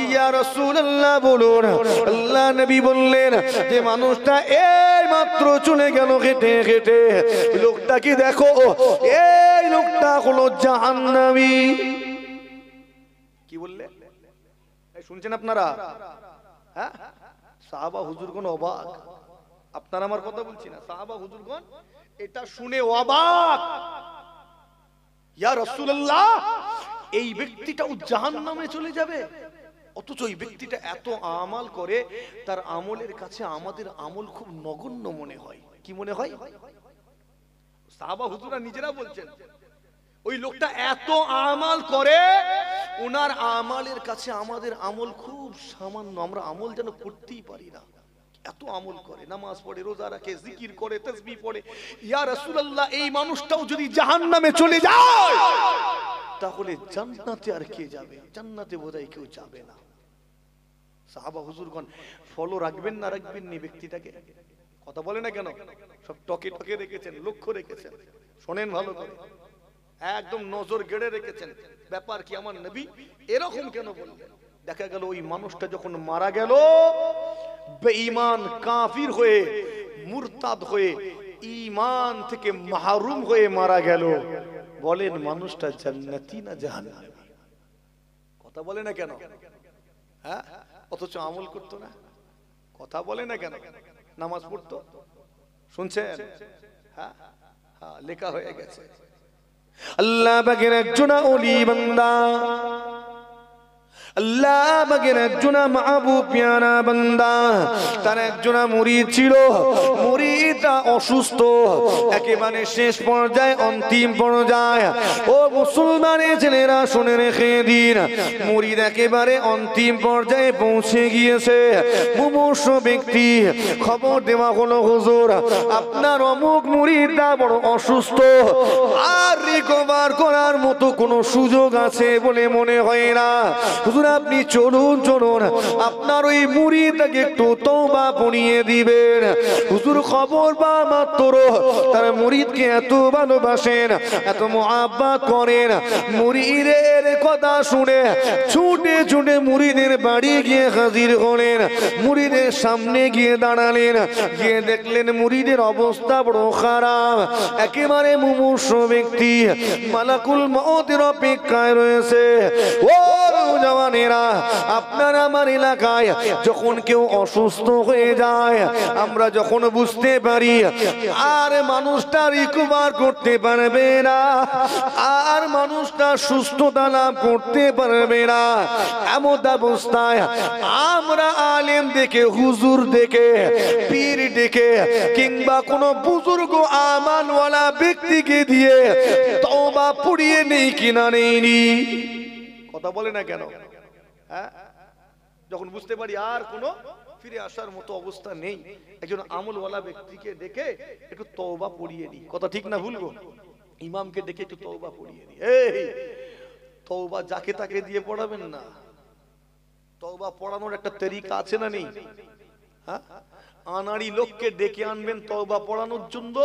ইয়া রাসূলুল্লাহ বলুন। আল্লাহ নবী বললেন যে মানুষটা এই মাত্র চলে গেল হেঁটে হেঁটে, লোকটা কি দেখো এই লোকটা হলো জাহান্নামী। কি বললে? শুনছেন আপনারা? হ্যাঁ, সাহাবা হুজুরগণ অবাক। আপনারা আমার কথা বলছি না, সাহাবা হুজুরগণ এটা শুনে অবাক। ইয়া রাসূলুল্লাহ, এই ব্যক্তিটাও জাহান্নামে চলে যাবে? অথচ এই ব্যক্তিটা এত আমল করে, তার আমলের কাছে আমাদের আমল খুব নগণ্য মনে হয়। কি মনে হয়? সাহাবা হুজুররা নিজেরা বলছেন ওই লোকটা এত আমল করে, ওনার আমলের কাছে আমাদের আমল খুব সামান্য, আমরা আমল যেন করতেই পারি না, এত আমল করে, নামাজ পড়ে, রোজা রাখে, জিকির করে, তাসবিহ পড়ে। ইয়া রাসূলুল্লাহ, এই মানুষটাও যদি জাহান্নামে চলে যায় তাহলে জান্নাতে আর কে যাবে? জান্নাতে বোধহয় কেউ যাবে না। সাহাবা হুজুরগণ ফলো রাখবেন না রাখবেন নি ব্যক্তিটাকে? কথা বলে না কেন? সব টকে টকে রেখেছেন, লক্ষ্য রেখেছেন। শোনেন ভালো করে, একদম নজর গেড়ে রেখেছেন। ব্যাপার কি আমার নবী এরকম কেন বললেন? দেখা গেল ওই মানুষটা যখন মারা গেল, বেঈমান কাফির হয়ে, মুরতাদ হয়ে, ঈমান থেকে মাহরুম হয়ে মারা গেল। বলেন মানুষটা জান্নাতি না জাহান্নামী? কথা বলে না কেন? হ্যাঁ, অথচ আমল করতো না। কথা বলে না কেন? নামাজ পড়তো, শুনছেন? হ্যাঁ হ্যাঁ, লেখা হয়ে গেছে। আল্লাহ পাকের একজন ওলি বান্দা, আল্লাহ পাকের একজন মাহবুব প্যারা বান্দা, তার একজন মুরিদ ছিল। মুরিদটা অসুস্থ, একেবারে শেষ পর্যায়ে, অন্তিম পর্যায়ে। ও মুসলমানের ছেলেরা শুনে রেখে দিন, মুরিদ একেবারে অন্তিম পর্যায়ে পৌঁছে গিয়েছে। মুমূর্ষ ব্যক্তি খবর দেওয়া হলো, হুজুর আপনার অমুক মুরিদটা বড় অসুস্থ, আর রিকভার করার মতো কোনো সুযোগ আছে বলে মনে হয় না। হুজুর আপনি চলুন চলুন, আপনার ওই মুরিদটাকে একটু তওবা পড়িয়ে দিবেন। হুজুর খবর বা মাত্র তার মুরিদকে এত ভালোবাসেন, এত মুহাব্বত করেন। মুরিদের কথা শুনে ছুটে ছুটে মুরিদের বাড়ি গিয়ে হাজির হলেন। মুরিদের সামনে গিয়ে দাঁড়ালেন, গিয়ে দেখলেন মুরিদের অবস্থা বড় খারাপ, একেবারে মুমূর্ষ ব্যক্তি, মালাকুল মউতের অপেক্ষায় রয়েছে। ও জওয়ানেরা, আপনার আমার এলাকায় যখন কেউ অসুস্থ হয়ে যায়, আমরা যখন বুঝতে পারি আর মানুষটা রিকভার করতে পারবে না, আর মানুষটা সুস্থতা লাভ করতে পারবে না, এমন অবস্থায় আমরা আলেম দেখে, হুজুর দেখে, পীর দেখে, কিংবা কোন বুজুর্গ আমানওয়ালা ব্যক্তিকে দিয়ে তওবা পড়িয়ে নেই কিনা নেইনি? কথা বলে না কেন? হ্যাঁ, যখন বুঝতে পারি আর কোনো ফিরে আসার মতো অবস্থা নেই, একজন আমলওয়ালা ব্যক্তিকে ডেকে একটু তওবা পড়িয়ে দিই। কথা ঠিক না ভুল গো? ইমামকে ডেকে একটু তওবা পড়িয়ে দিই। এই তওবা যাকে তাকে দিয়ে পড়াবেন না। তওবা পড়ানোর একটা তরিকা আছে না নেই? হ্যাঁ, আনাড়ি লোককে ডেকে আনবেন তওবা পড়ানোর জন্য,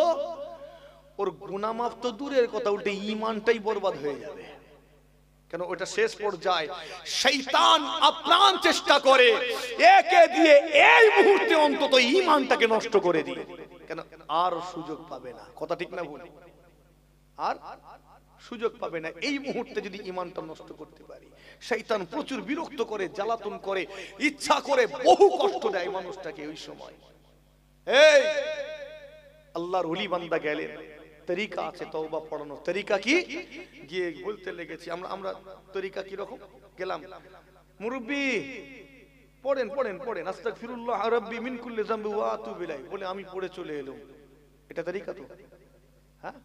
ওর গুনাহ মাফ তো দূরের কথা, উল্টে ঈমানটাই বরবাদ হয়ে যাবে। কেন? ওটা শেষ পর্যায়ে শয়তান আপ্রাণ চেষ্টা করে একে দিয়ে এই মুহূর্তে অন্তত ঈমানটাকে নষ্ট করে দিয়ে, কেন আর সুযোগ পাবে না। কথা ঠিক না ভুল? আর সুযোগ পাবে না। এই মুহূর্তে যদি ঈমানটা নষ্ট করতে পারি, শয়তান প্রচুর বিরক্ত করে, জ্বালাতন করে, ইচ্ছা করে বহু কষ্ট দেয় মানুষটাকে। ওই সময় এই আল্লাহর ওলি বান্দা গেলেন, তরিকা আছে তওবা পড়ানোর। তরিকা কি? গিয়ে বলতে লেগেছি আমরা তরিকা কি রকম? গেলাম, মুরব্বি পড়েন পড়েন পড়েন, আস্তাগফিরুল্লাহ রাব্বি মিন কুল্লি যামবি ওয়া আতুবু ইলাইহি, বলে আমি পড়ে চলে এলাম। এটা তরিকা তো? হ্যাঁ,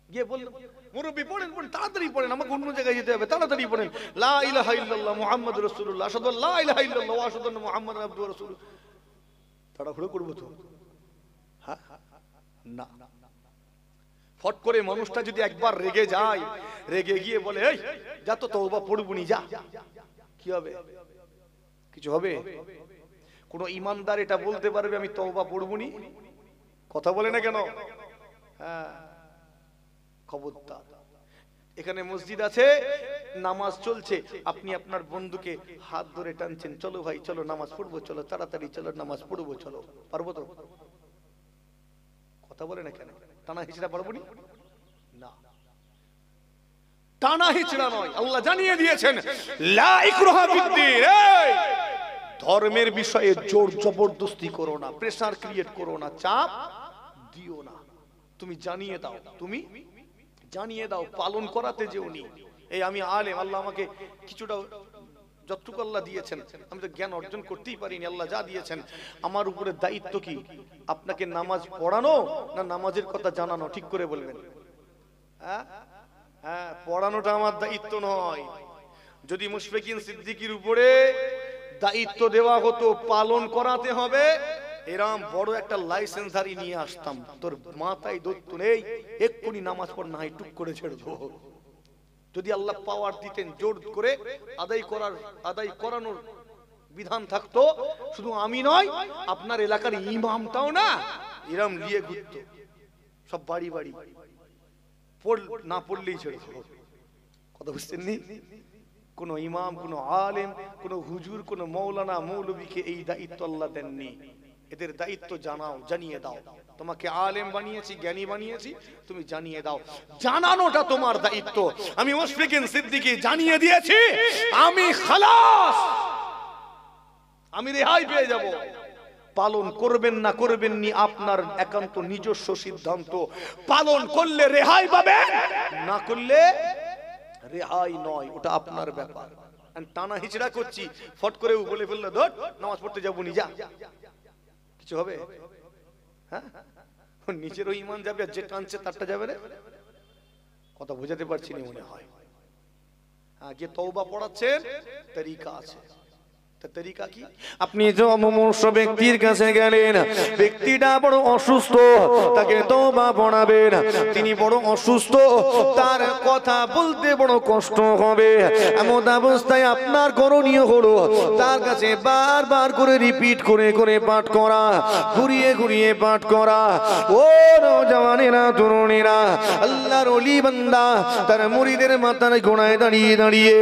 গিয়ে বললাম মুরব্বি পড়েন পড়েন, তাড়াতাড়ি পড়েন, আমাকে অন্য জায়গায় যেতে হবে, তাড়াতাড়ি পড়েন। লা ইলাহা ইল্লাল্লাহ মুহাম্মাদুর রাসূলুল্লাহ, আশহাদু আল্লা ইলাহা ইল্লাল্লাহ ওয়া আশহাদু আন্না মুহাম্মাদান আবদুহু ওয়া রাসূলুহু। তাড়াহুড়ো করব তো? হ্যাঁ না। ফট করে মানুষটা যদি একবার রেগে যায়, রেগে গিয়ে বলে এই যা তো তওবা পড়বুনি, যা, কি হবে? কিছু হবে? কোন ইমানদার এটা বলতে পারবে আমি তওবা পড়বুনি? কথা বলে না কেন? হ্যাঁ, খবরদার। এখানে মসজিদ আছে, নামাজ চলছে, আপনি আপনার বন্ধুকে হাত ধরে টানছেন, চলো ভাই চলো নামাজ পড়বো, চলো তাড়াতাড়ি চলো নামাজ পড়বো, চলো। পারবো তো? কথা বলে না কেন? টানা হিসেবে পারবো না, টানা হিচড়া নয়। আল্লাহ জানিয়ে দিয়েছেন লা ইকরাহা ফিদ্দীন, এই ধর্মের বিষয়ে জোর জবরদস্তি করো না, প্রেসার ক্রিয়েট করো না, চাপ দিও না। তুমি জানিয়ে দাও, তুমি জানিয়ে দাও, পালন করাতে যেও নি। এই আমি আলেম, আল্লাহ আমাকে কিছুটা যতটুকু আল্লাহ দিয়েছেন, আমি তো জ্ঞান অর্জন করতেই পারিনি। আল্লাহ যা দিয়েছেন, আমার উপরে দায়িত্ব কি? আপনাকে নামাজ পড়ানো না নামাজের কথা জানানো? ঠিক করে বলবেন। হ্যাঁ হ্যাঁ, পড়ানোটা আমার দায়িত্ব নয়। যদি মুশফিকিন সিদ্দিকীর উপরে দায়িত্ব দেওয়া হতো পালন করাতে হবে, এরম বড় একটা লাইসেন্সারি নিয়ে আসতাম, তোর মাথায় দৈত্য নেই, এক্ষুনি নামাজ পড়, না হয় টুক করে ছেড়ে দেবো। যদি আল্লাহ পাওয়ার দিতেন, জোর করে আদায় করানোর বিধান থাকতো, শুধু আমি নয় আপনার এলাকার ইমামটাও না এরম নিয়ে ঘুরত, সব বাড়ি বাড়ি না পড়লেই ছেড়ে দেবো। কথা বুঝতেন নি? কোন ইমাম, কোন আলেম, কোন হুজুর, কোন মৌলানা মৌলবীকে এই দায়িত্ব আল্লাহ দেননি। এদের দায়িত্ব জানাও, জানিয়ে দাও। তোমাকে আলেম বানিয়েছি, জ্ঞানী বানিয়েছি, তুমি জানিয়ে দাও। জানানোটা তোমার দায়িত্ব। আমি মুশফিকিন সিদ্দিকী জানিয়ে দিয়েছি, আমি খালাস, আমি রেহাই পেয়ে যাব। পালন করবেন না করবেন নি আপনার একান্ত নিজস্ব সিদ্ধান্ত। পালন করলে রেহাই পাবেন, না করলে রেহাই নয়, ওটা আপনার ব্যাপার। টানা হিচড়া করছি, ফট করে বলে ফেললে ধর নামাজ পড়তে যাবো নি, যা, কিছু হবে? হ্যাঁ, নিজেরও ইমান যাবে, আর যে টানছে তারটা যাবে রে। কথা বোঝাতে পারছি না মনে হয়। হ্যাঁ, যে তওবা পড়াচ্ছেন তরিকা আছে। আপনি মুমূর্ষ ব্যক্তির কাছে গেলেন, ব্যক্তিটা বড় অসুস্থ, তাকে তওবা পড়াবেন, তিনি বড় অসুস্থ, তার কথা বলতে বড় কষ্ট হবে। এমন অবস্থায় আপনার করণীয় হলো তার কাছে বারবার করে রিপিট করে করে পাঠ করা, ঘুরিয়ে ঘুরিয়ে পাঠ করা। ও নওজওয়ানেরা, তরুণেরা, আল্লাহর ওলি বান্দা তার মুরিদের মাথার গোড়ায় দাঁড়িয়ে দাঁড়িয়ে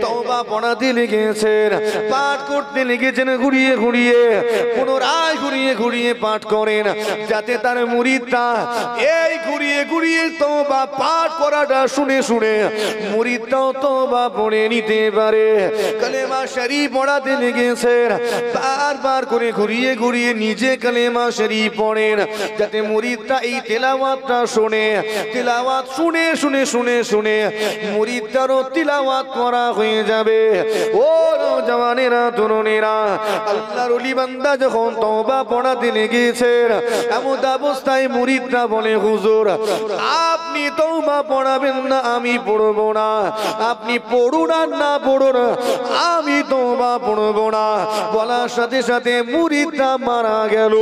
তওবা পড়াতে লেগেছেন, পাঠ করতে লেগেছেন, ঘুরিয়ে ঘুরিয়ে, পুনরায় ঘুরিয়ে ঘুরিয়ে পাঠ করেন, যাতে তার মুরিদটা এই ঘুরিয়ে ঘুরিয়ে তওবা পাঠ করাটা শুনে শুনে মুরিদটাও তওবা পড়ে নিতে পারে। কালেমা শরীফ পড়াতে লেগেছেন, বারবার করে ঘুরিয়ে ঘুরিয়ে নিজে কালেমা শরীফ পড়েন, যাতে মুরিদটা এই তেলাওয়াতটা শুনে, তেলাওয়াত শুনে শুনে শুনে শুনে মুরিদটারও তিলাওয়াত করা হয়ে যাবে। ও নওজওয়ানেরা, তরুণেরা, আল্লাহর ওলি বান্দা যখন তওবা পড়াতে লেগেছেন, এমন অবস্থায় মুরিদরা বলে, হুজুর আপনি তওবা পড়াবেন না, আমি পড়বো না। আপনি পড়ুন আর না পড়ুন, আমি তওবা পড়বো না। বলার সাথে সাথে মুরিদটা মারা গেল।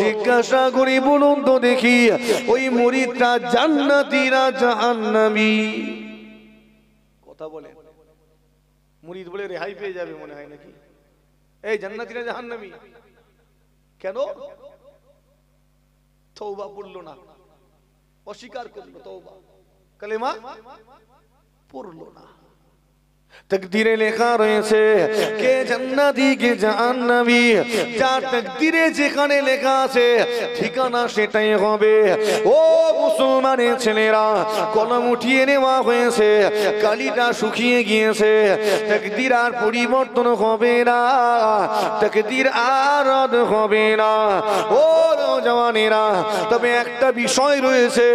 জিজ্ঞাসা করি, বলুন তো দেখি, ওই মুরিদটা জান্নাতি না জাহান্নামী? কথা বলে মুরিদ বলে রেহাই পেয়ে যাবে মনে হয় নাকি? এই জান্নাতি না জাহান্নামী? কেন? তওবা পড়লো না, অস্বীকার করলো, তওবা কালেমা পড়লো না। তকদিরে লেখা রয়েছে কে জান্নাতি কে জাহান্নামী, যার তকদিরে যেখানে লেখা আছে ঠিকানা সেটাই হবে। ও মুসলমানের ছেলেরা, কলম উঠিয়ে নেওয়া হয়েছে, কালিটা শুকিয়ে গিয়েছে, তকদির আর পরিবর্তন হবে না, তকদির আর রদ হবে না। ও নওজওয়ানেরা, তবে একটা বিষয় রয়েছে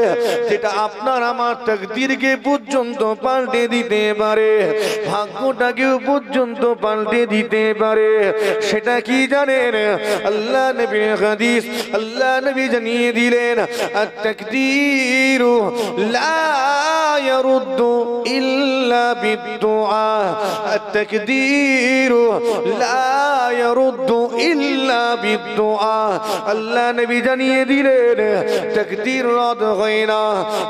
যেটা আপনার আমার তকদিরকে পর্যন্ত পাল্টে দিতে পারে, ভাগ্যটাকেও পর্যন্ত পাল্টে দিতে পারে। সেটা কি জানেন? আল্লাহ নবীর হাদিস, আল্লাহ নবী জানিয়ে দিলেন, আত-তাকদীরু লা ইয়ারুদ্দু ইল্লা বিদ-দুআ, আত-তাকদীরু লা ইয়ারুদ্দু ইল্লা বিদ-দুআ। আল্লাহ নবী জানিয়ে দিলেন, তাকদীর রদ হয় না,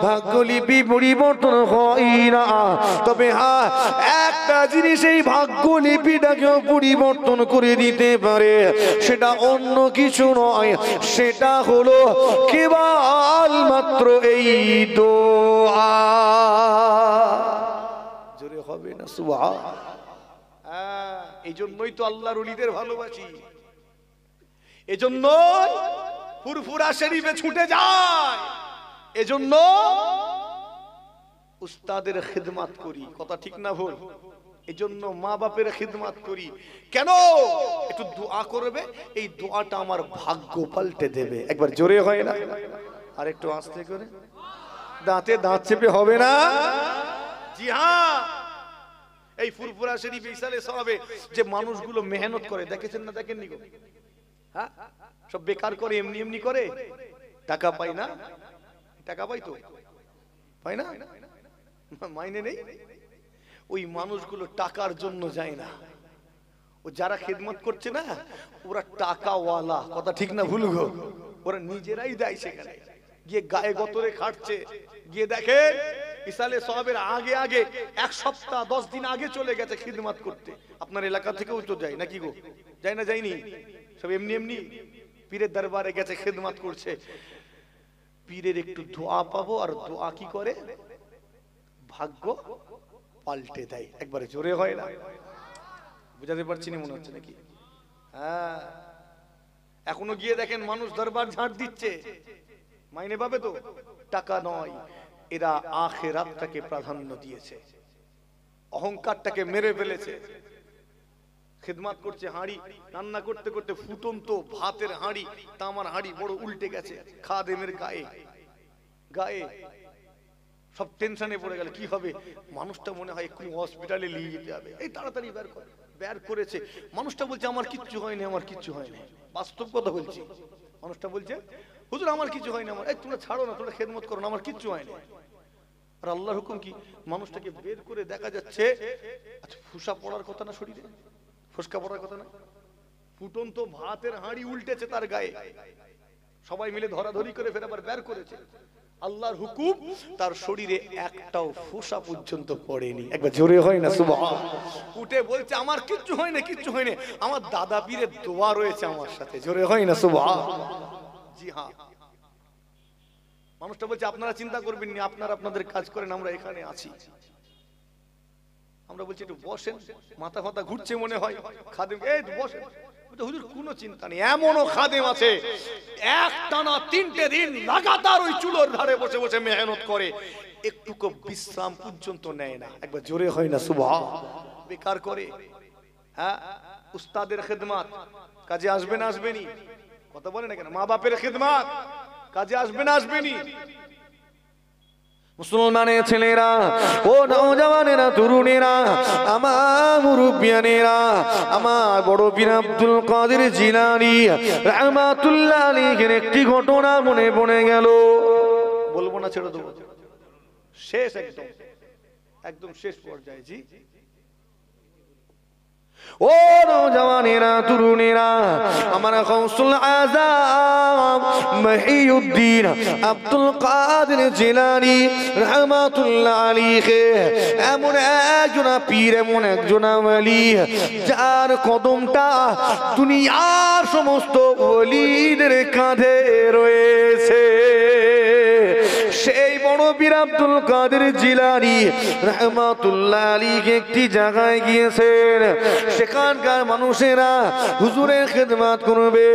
ভাগ্যলিপি পরিবর্তন হয় না, তবে হ্যাঁ একটা জিনিস এই ভাগ্যলিপিটাকেও পরিবর্তন করে দিতে পারে। সেটা অন্য কিছু নয়, সেটা হলো কেবল মাত্র এই দোয়া। জোরে হবে না সুবহান? এই জন্যই তো আল্লাহর ওলিদের ভালোবাসি, এজন্য ফুরফুরা শরীফে ছুটে যায়, এজন্য উস্তাদের খিদমত করি, কথা ঠিক না ভুল? এই জন্য মা বাপের খিদমত করি কেন? একটু দোয়া করবে, এই দোয়াটা আমার ভাগ্য পাল্টে দেবে। একবার জোরে হয় না, আর একটু আস্তে করে, দাঁতে দাঁত চেপে হবে না। জি হ্যাঁ, এই ফুরফুরা শরীফ ইসালে সবে যে মানুষগুলো মেহনত করে, দেখেছেন না দেখেননি গো? হ্যাঁ, সব বেকার করে, এমনি এমনি করে, টাকা পাই না? টাকা পাই তো পাই না, মাইনে নেই। ওই মানুষগুলো টাকার জন্য যায় না, ও যারা খেদমত করছে না ওরা টাকাওয়ালা, কথা ঠিক না ভুল গো? ওরা নিজেরাই দেয়, সেখানে গিয়ে গায়ে গতরে খাটছে। গিয়ে দেখে ইসালে সাহাবের আগে আগে 1 সপ্তাহ 10 দিন আগে চলে গেছে খিদমত করতে। আপনার এলাকা থেকেও তো যায় নাকি গো? যায় না? যায়নি? সব এমনি এমনি পীরের দরবারে গেছে, খিদমত করছে। পীরের একটু দোয়া পাবো, আর দোয়া কি করে? ভাগ্য পাল্টে দেয়। একবারে জোরে হয় না? বুঝাতে পারছি না মনে হচ্ছে নাকি? হ্যাঁ, এখনো গিয়ে দেখেন মানুষ দরবার ঝাড় দিচ্ছে, মাইনে পাবে তো? টাকা নয়, এরা আখিরাতটাকে প্রাধান্য দিয়েছে, অহংকারটাকে মেরে ফেলেছে। খিদমত করছে, হাঁড়ি রান্না করতে করতে ফুটন্ত ভাতের হাঁড়ি, তামার হাঁড়ি বড় উল্টে গেছে খাদেমের গায়ে গায়ে। সব টেনশনে পড়ে গেল, কি হবে? মানুষটা মনে হয় এক্ষুনি হসপিটালে নিয়ে যেতে হবে, এই তাড়াতাড়ি বের করেছে। মানুষটা বলছে আমার কিচ্ছু হয়নি, আমার কিচ্ছু হয়নি। বাস্তব কথা বলছি, মানুষটা বলছে হুজুর আমার কিছু হয়নি, আমার, এই তোমরা ছাড়ো না, তোমরা খেদমত করো না, আমার কিচ্ছু হয়নি। আর আল্লাহর হুকুম কি? মানুষটাকে বের করে দেখা যাচ্ছে, আচ্ছা ফুসা পড়ার কথা না শরীরে, ফুসকা পড়ার কথা না, ফুটন্ত ভাতের হাঁড়ি উল্টেছে তার গায়ে। সবাই মিলে ধরাধরি করে ফের আবার বের করেছে। আল্লাহর হুকুম, তার শরীরে একটাও ফুসা পর্যন্ত পড়েনি। একবার জোরে হয় না সুবহান? উঠে বলছে আমার কিচ্ছু হয় না, কিচ্ছু হয় না, আমার দাদা পীরের দোয়া রয়েছে আমার সাথে। জোরে হয় না সুবহান? জি হ্যাঁ। মানুষটা বলছে আপনারা চিন্তা করবেন না, আপনারা আপনাদের কাজ করেন, আমরা এখানে আছি। আমরা বলছি একটু বসেন, মাথা ফাতা ঘুরছে মনে হয়। খাদেম এই বসেন, হুজুর কোনো চিন্তা নেই। এমনও খাদেম আছে একটানা 3টে দিন লাগাতার ওই চুলোর ধারে বসে বসে মেহনত করে, একটুকু বিশ্রাম পর্যন্ত নেয় না। একবার জোরে হয় না সুবহান? বেকার করে। হ্যাঁ, উস্তাদের খিদমত কাজে আসবে না আসবেনি? কথা বলে না কেন? মা বাপের খিদমত কাজে আসবে না আসবেনি? মুসলমানের ছেলেরা, ও নওজওয়ানেরা, তরুণেরা, আমার মুরব্বিয়ানেরা, আমার বড় পীর আব্দুল কাদের জিলানী রাহমাতুল্লাহ আলাইহির একটি ঘটনা মনে পড়ে গেল। বলবো না, ছেড়ে দেবো, শেষ, একদম একদম শেষ পর্যায়ে। জি, ও নওজওয়ানেরা, তরুণেরা, আমার গাউসুল আযম মহিউদ্দিন আব্দুল কাদের জিলানী রাহমাতুল্লাহ আলাইহি এমন একজন পীর, এমন একজন ওলি, যার কদমটা দুনিয়ার সমস্ত ওলিদের কাঁধে রয়েছে। সেই বড় পীর আব্দুল কাদের জিলানী রাহমাতুল্লাহ আলাইহি একটি জায়গায় গিয়েছেন। সেখানকার মানুষেরা হুজুরের খেদমত করবে।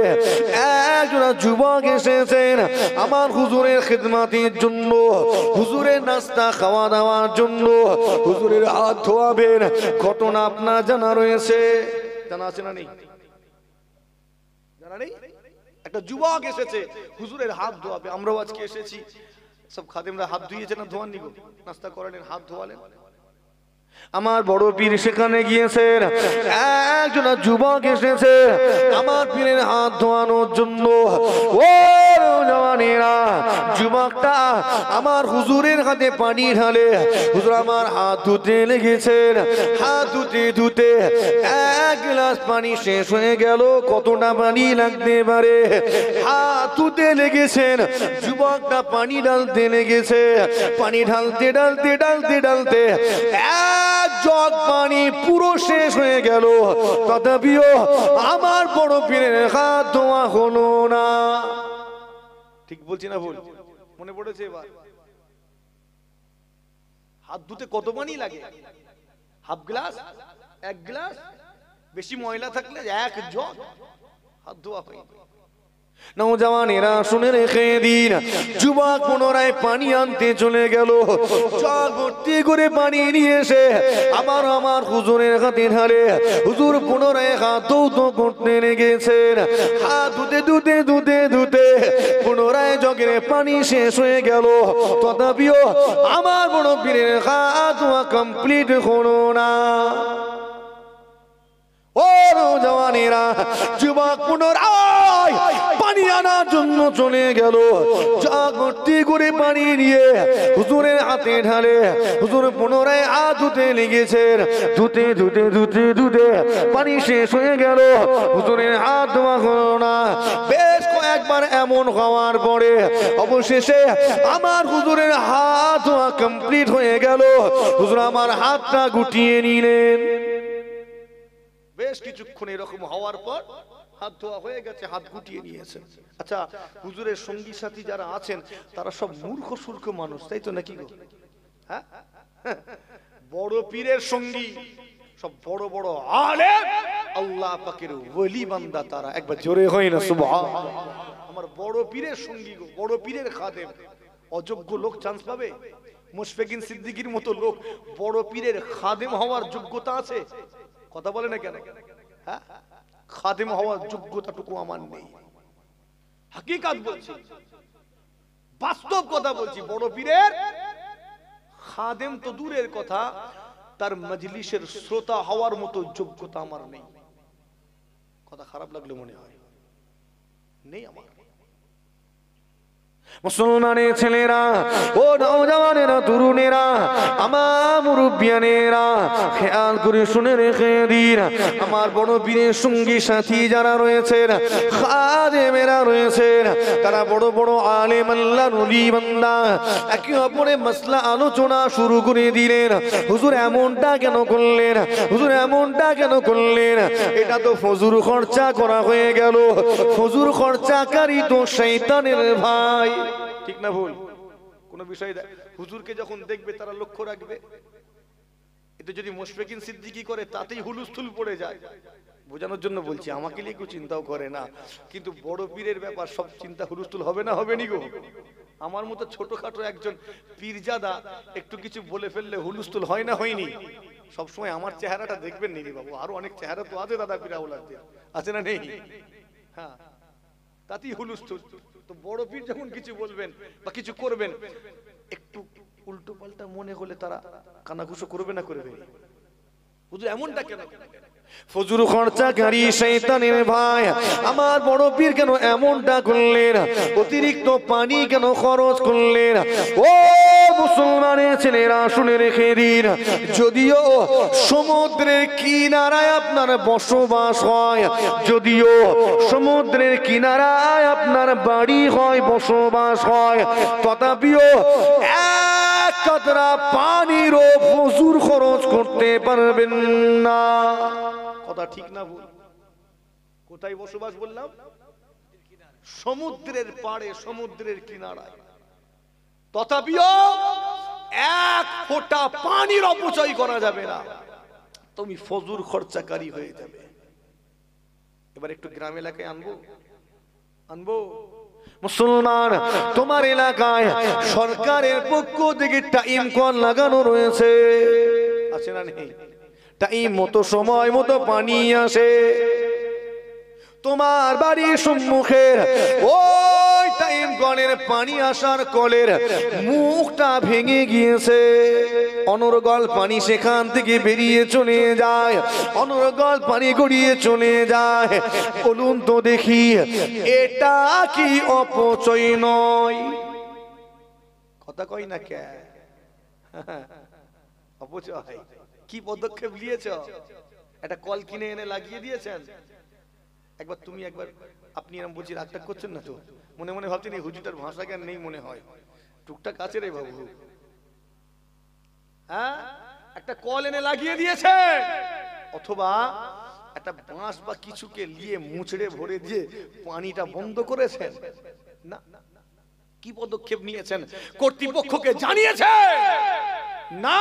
একজন যুবক এসেছেন আমার হুজুরের খেদমতের জন্য, হুজুরের নাস্তা খাওয়া দাওয়ার জন্য, হুজুরের হাত ধোয়াবেন। ঘটনা আপনার জানা রয়েছে, জানা আছে না নেই? জানা নেই? একটা যুবক এসেছে হুজুরের হাত ধোয়াবে। আমরাও আজকে এসেছি, সব খাদেমরা হাত ধুইয়েছে না ধোয়ান নিগো? নাস্তা করালেন, হাত ধোয়ালেন। আমার বড় পীর সেখানে গিয়েছেন। একজন যুবক এসেছে আমার পীরের হাত ধোয়ানোর জন্য। ও জওয়ানেরা, যুবকটা আমার হুজুরের হাতে পানি ঢালে। হুজুর আমার হাত ধুতে লেগেছেন। হাত ধুতে ধুতে 1 গ্লাস পানি শেষ হয়ে গেল। কতটা পানি লাগতে পারে? হাত ধুতে লেগেছেন, যুবকটা পানি ঢালতে লেগেছে। পানি ঢালতে ঢালতে ঢালতে ঢালতে এক জগ পানি পুরো শেষ হয়ে গেল, তথাপিও আমার বড় পীরের হাত ধোয়া হলো না। ঠিক বলছি না ভুল? মনে পড়েছে এবার? হাত ধুতে কত পানি লাগে? হাফ গ্লাস, 1 গ্লাস, বেশি ময়লা থাকলে 1 জগ হাত ধোয়া হয়নি। নওজওয়ানেরা শুনে রেখে দিন, যুবক পুনরায় পানি আনতে চলে গেল। জগ ভর্তি করে পানি নিয়ে এসে আবার আমার হুজুরের হাতে ঢালে। হুজুর পুনরায় হাত ধৌত করতে লেগেছেন। হাত ধুতে ধুতে ধুতে ধুতে পুনরায় জগের পানি শেষ হয়ে গেল। তথাপিও আমার বড় পীরের হাত ধোয়া কমপ্লিট হলো না। ও নওজওয়ানেরা, যুবক পুনরায় পানি আনার জন্য চলে গেল। জগ ভর্তি করে পানি নিয়ে হুজুরের হাতে ঢালে। হুজুর পুনরায় হাত ধুতে লেগেছেন। ধুতে ধুতে ধুতে ধুতে পানি শেষ হয়ে গেল। হুজুরের হাত ধোয়া হলো না। বেশ কয়েকবার এমন হওয়ার পরে অবশেষে আমার হুজুরের হাত ধোয়া কমপ্লিট হয়ে গেল। হুজুর আমার হাতটা গুটিয়ে নিলেন। বেশ কিছুক্ষণ এরকম হওয়ার পর হাত ধোয়া হয়ে গেছে, হাত গুটিয়ে নিয়েছেন। আচ্ছা, হুজুরের সঙ্গী সাথী যারা আছেন তারা সব মূর্খ সূর্খ মানুষ, তাই তো নাকি গো? হ্যাঁ, বড় পীরের সঙ্গী সব বড় বড় আলেম, আল্লাহ পাকের ওলি বান্দা তারা। একবার জোরে হয় না সুবহানাল্লাহ। আমার বড় পীরের সঙ্গী গো, বড় পীরের খাদেম। অযোগ্য লোক চান্স পাবে? মুশফিকিন সিদ্দিকীর মতো লোক বড় পীরের খাদেম হওয়ার যোগ্যতা আছে? কথা বলে না কেন? হ্যাঁ, খাদেম হওয়ার যোগ্যতাটুকু আমার নেই। হাকিকাত বলছি, বাস্তব কথা বলছি। বড় পীরের খাদেম তো দূরের কথা, তার মজলিসের শ্রোতা হওয়ার মতো যোগ্যতা আমার নেই। কথা খারাপ লাগলে মনে হয় নেই আমার। মুসলমানের ছেলেরা, ও নওজওয়ানেরা, তরুণেরা, আমার মুরব্বিয়ানেরা, খেয়াল করে শুনে রেখে দিন। আমার বড় পীরের সঙ্গী সাথী যারা রয়েছেন, খাদেমেরা রয়েছেন, তারা বড় বড় আলেম, আল্লাহর ওলি বান্দা। একে অপরের মাসলা আলোচনা শুরু করে দিলেন। হুজুর এমনটা কেন করলেন? হুজুর এমনটা কেন করলেন? এটা তো ফজুর খরচা করা হয়ে গেল। ফজুর খরচাকারী তো শয়তানের ভাই। ঠিক না ভুল? কোন বিষয় হুজুরকে যখন দেখবে তারা লক্ষ্য রাখবে। এটা যদি মুশফিকিন সিদ্দিকী করে তাতেই হুলুস্থুল পড়ে যায়। বোঝানোর জন্য বলছি, আমাকে নিয়ে কেউ চিন্তাও করে না, কিন্তু বড় পীরের ব্যাপার সব চিন্তা হুলুস্থুল হবে না? হবে নি গো? আমার মতো ছোটখাটো একজন পীরজাদা একটু কিছু বলে ফেললে হুলুস্থুল হয় না? হয়নি? সবসময় আমার চেহারাটা দেখবেন নি বাবু, আরো অনেক চেহারা তো আছে দাদা পীরাউলাদের, আছে না নেই? হ্যাঁ, তাতেই হুলুস্থুল। তো বড় পীর যখন কিছু বলবেন বা কিছু করবেন, একটু উল্টো পাল্টা মনে হলে তারা কানাঘুষো করবে না? করবে। হুজুর এমনটা কেন? ফজুর খরচাকারী শয়তানের ভাই, আমার বড় পীর কেন এমনটা করলেন? অতিরিক্ত পানি কেন খরচ করলেন? ও মুসলমানের ছেলেরা, শুনে রেখে দিন। যদিও সমুদ্রের কিনারায় আপনার বসবাস হয়, যদিও সমুদ্রের কিনারায় আপনার বাড়ি হয়, বসবাস হয়, তথাপিও এক কাতরা পানিরও ফজুর খরচ করতে পারবেন না। কথা ঠিক না ভুল? কোথায় বসবাস বললাম? সমুদ্রের পাড়ে, সমুদ্রের কিনারায়, তথাপিও এক ফোঁটা পানির অপচয় করা যাবে না। তুমি ফজুর খরচাকারী হয়ে যাবে। এবার একটু গ্রাম এলাকায় আনবো। মুসলমান, তোমার এলাকায় সরকারের পক্ষ থেকে টাইম কল লাগানো রয়েছে, আছে না নেই? টাইম মতো সময় মতো পানি আসে। তোমার বাড়ির সম্মুখের ওই টাইম কলের পানি আসার কলের মুখটা ভেঙে গিয়েছে। অনর্গল পানি সেখান থেকে বেরিয়ে চলে যায়, অনর্গল পানি গড়িয়ে চলে যায়। বলুন তো দেখি, এটা কি অপচয় নয়? কথা কই না কে? অপচয়। কি পদক্ষেপ নিয়েছ? একটা কল কিনে এনে লাগিয়ে দিয়েছেন। একবার তুমি, একবার আপনি এরকম বলছি, রাগটাগ করছেন না তো? মনে মনে ভাবছেন এই হুজুরটার ভাষা জ্ঞান নেই মনে হয়, টুকটাক আছে রে বাবু। হ্যাঁ, একটা কল এনে লাগিয়ে দিয়েছে, অথবা একটা বাঁশ বা কিছুকে নিয়ে মুচড়ে ভরে দিয়ে পানিটা বন্ধ করেছেন না? কি পদক্ষেপ নিয়েছেন? কর্তৃপক্ষকে জানিয়েছে না?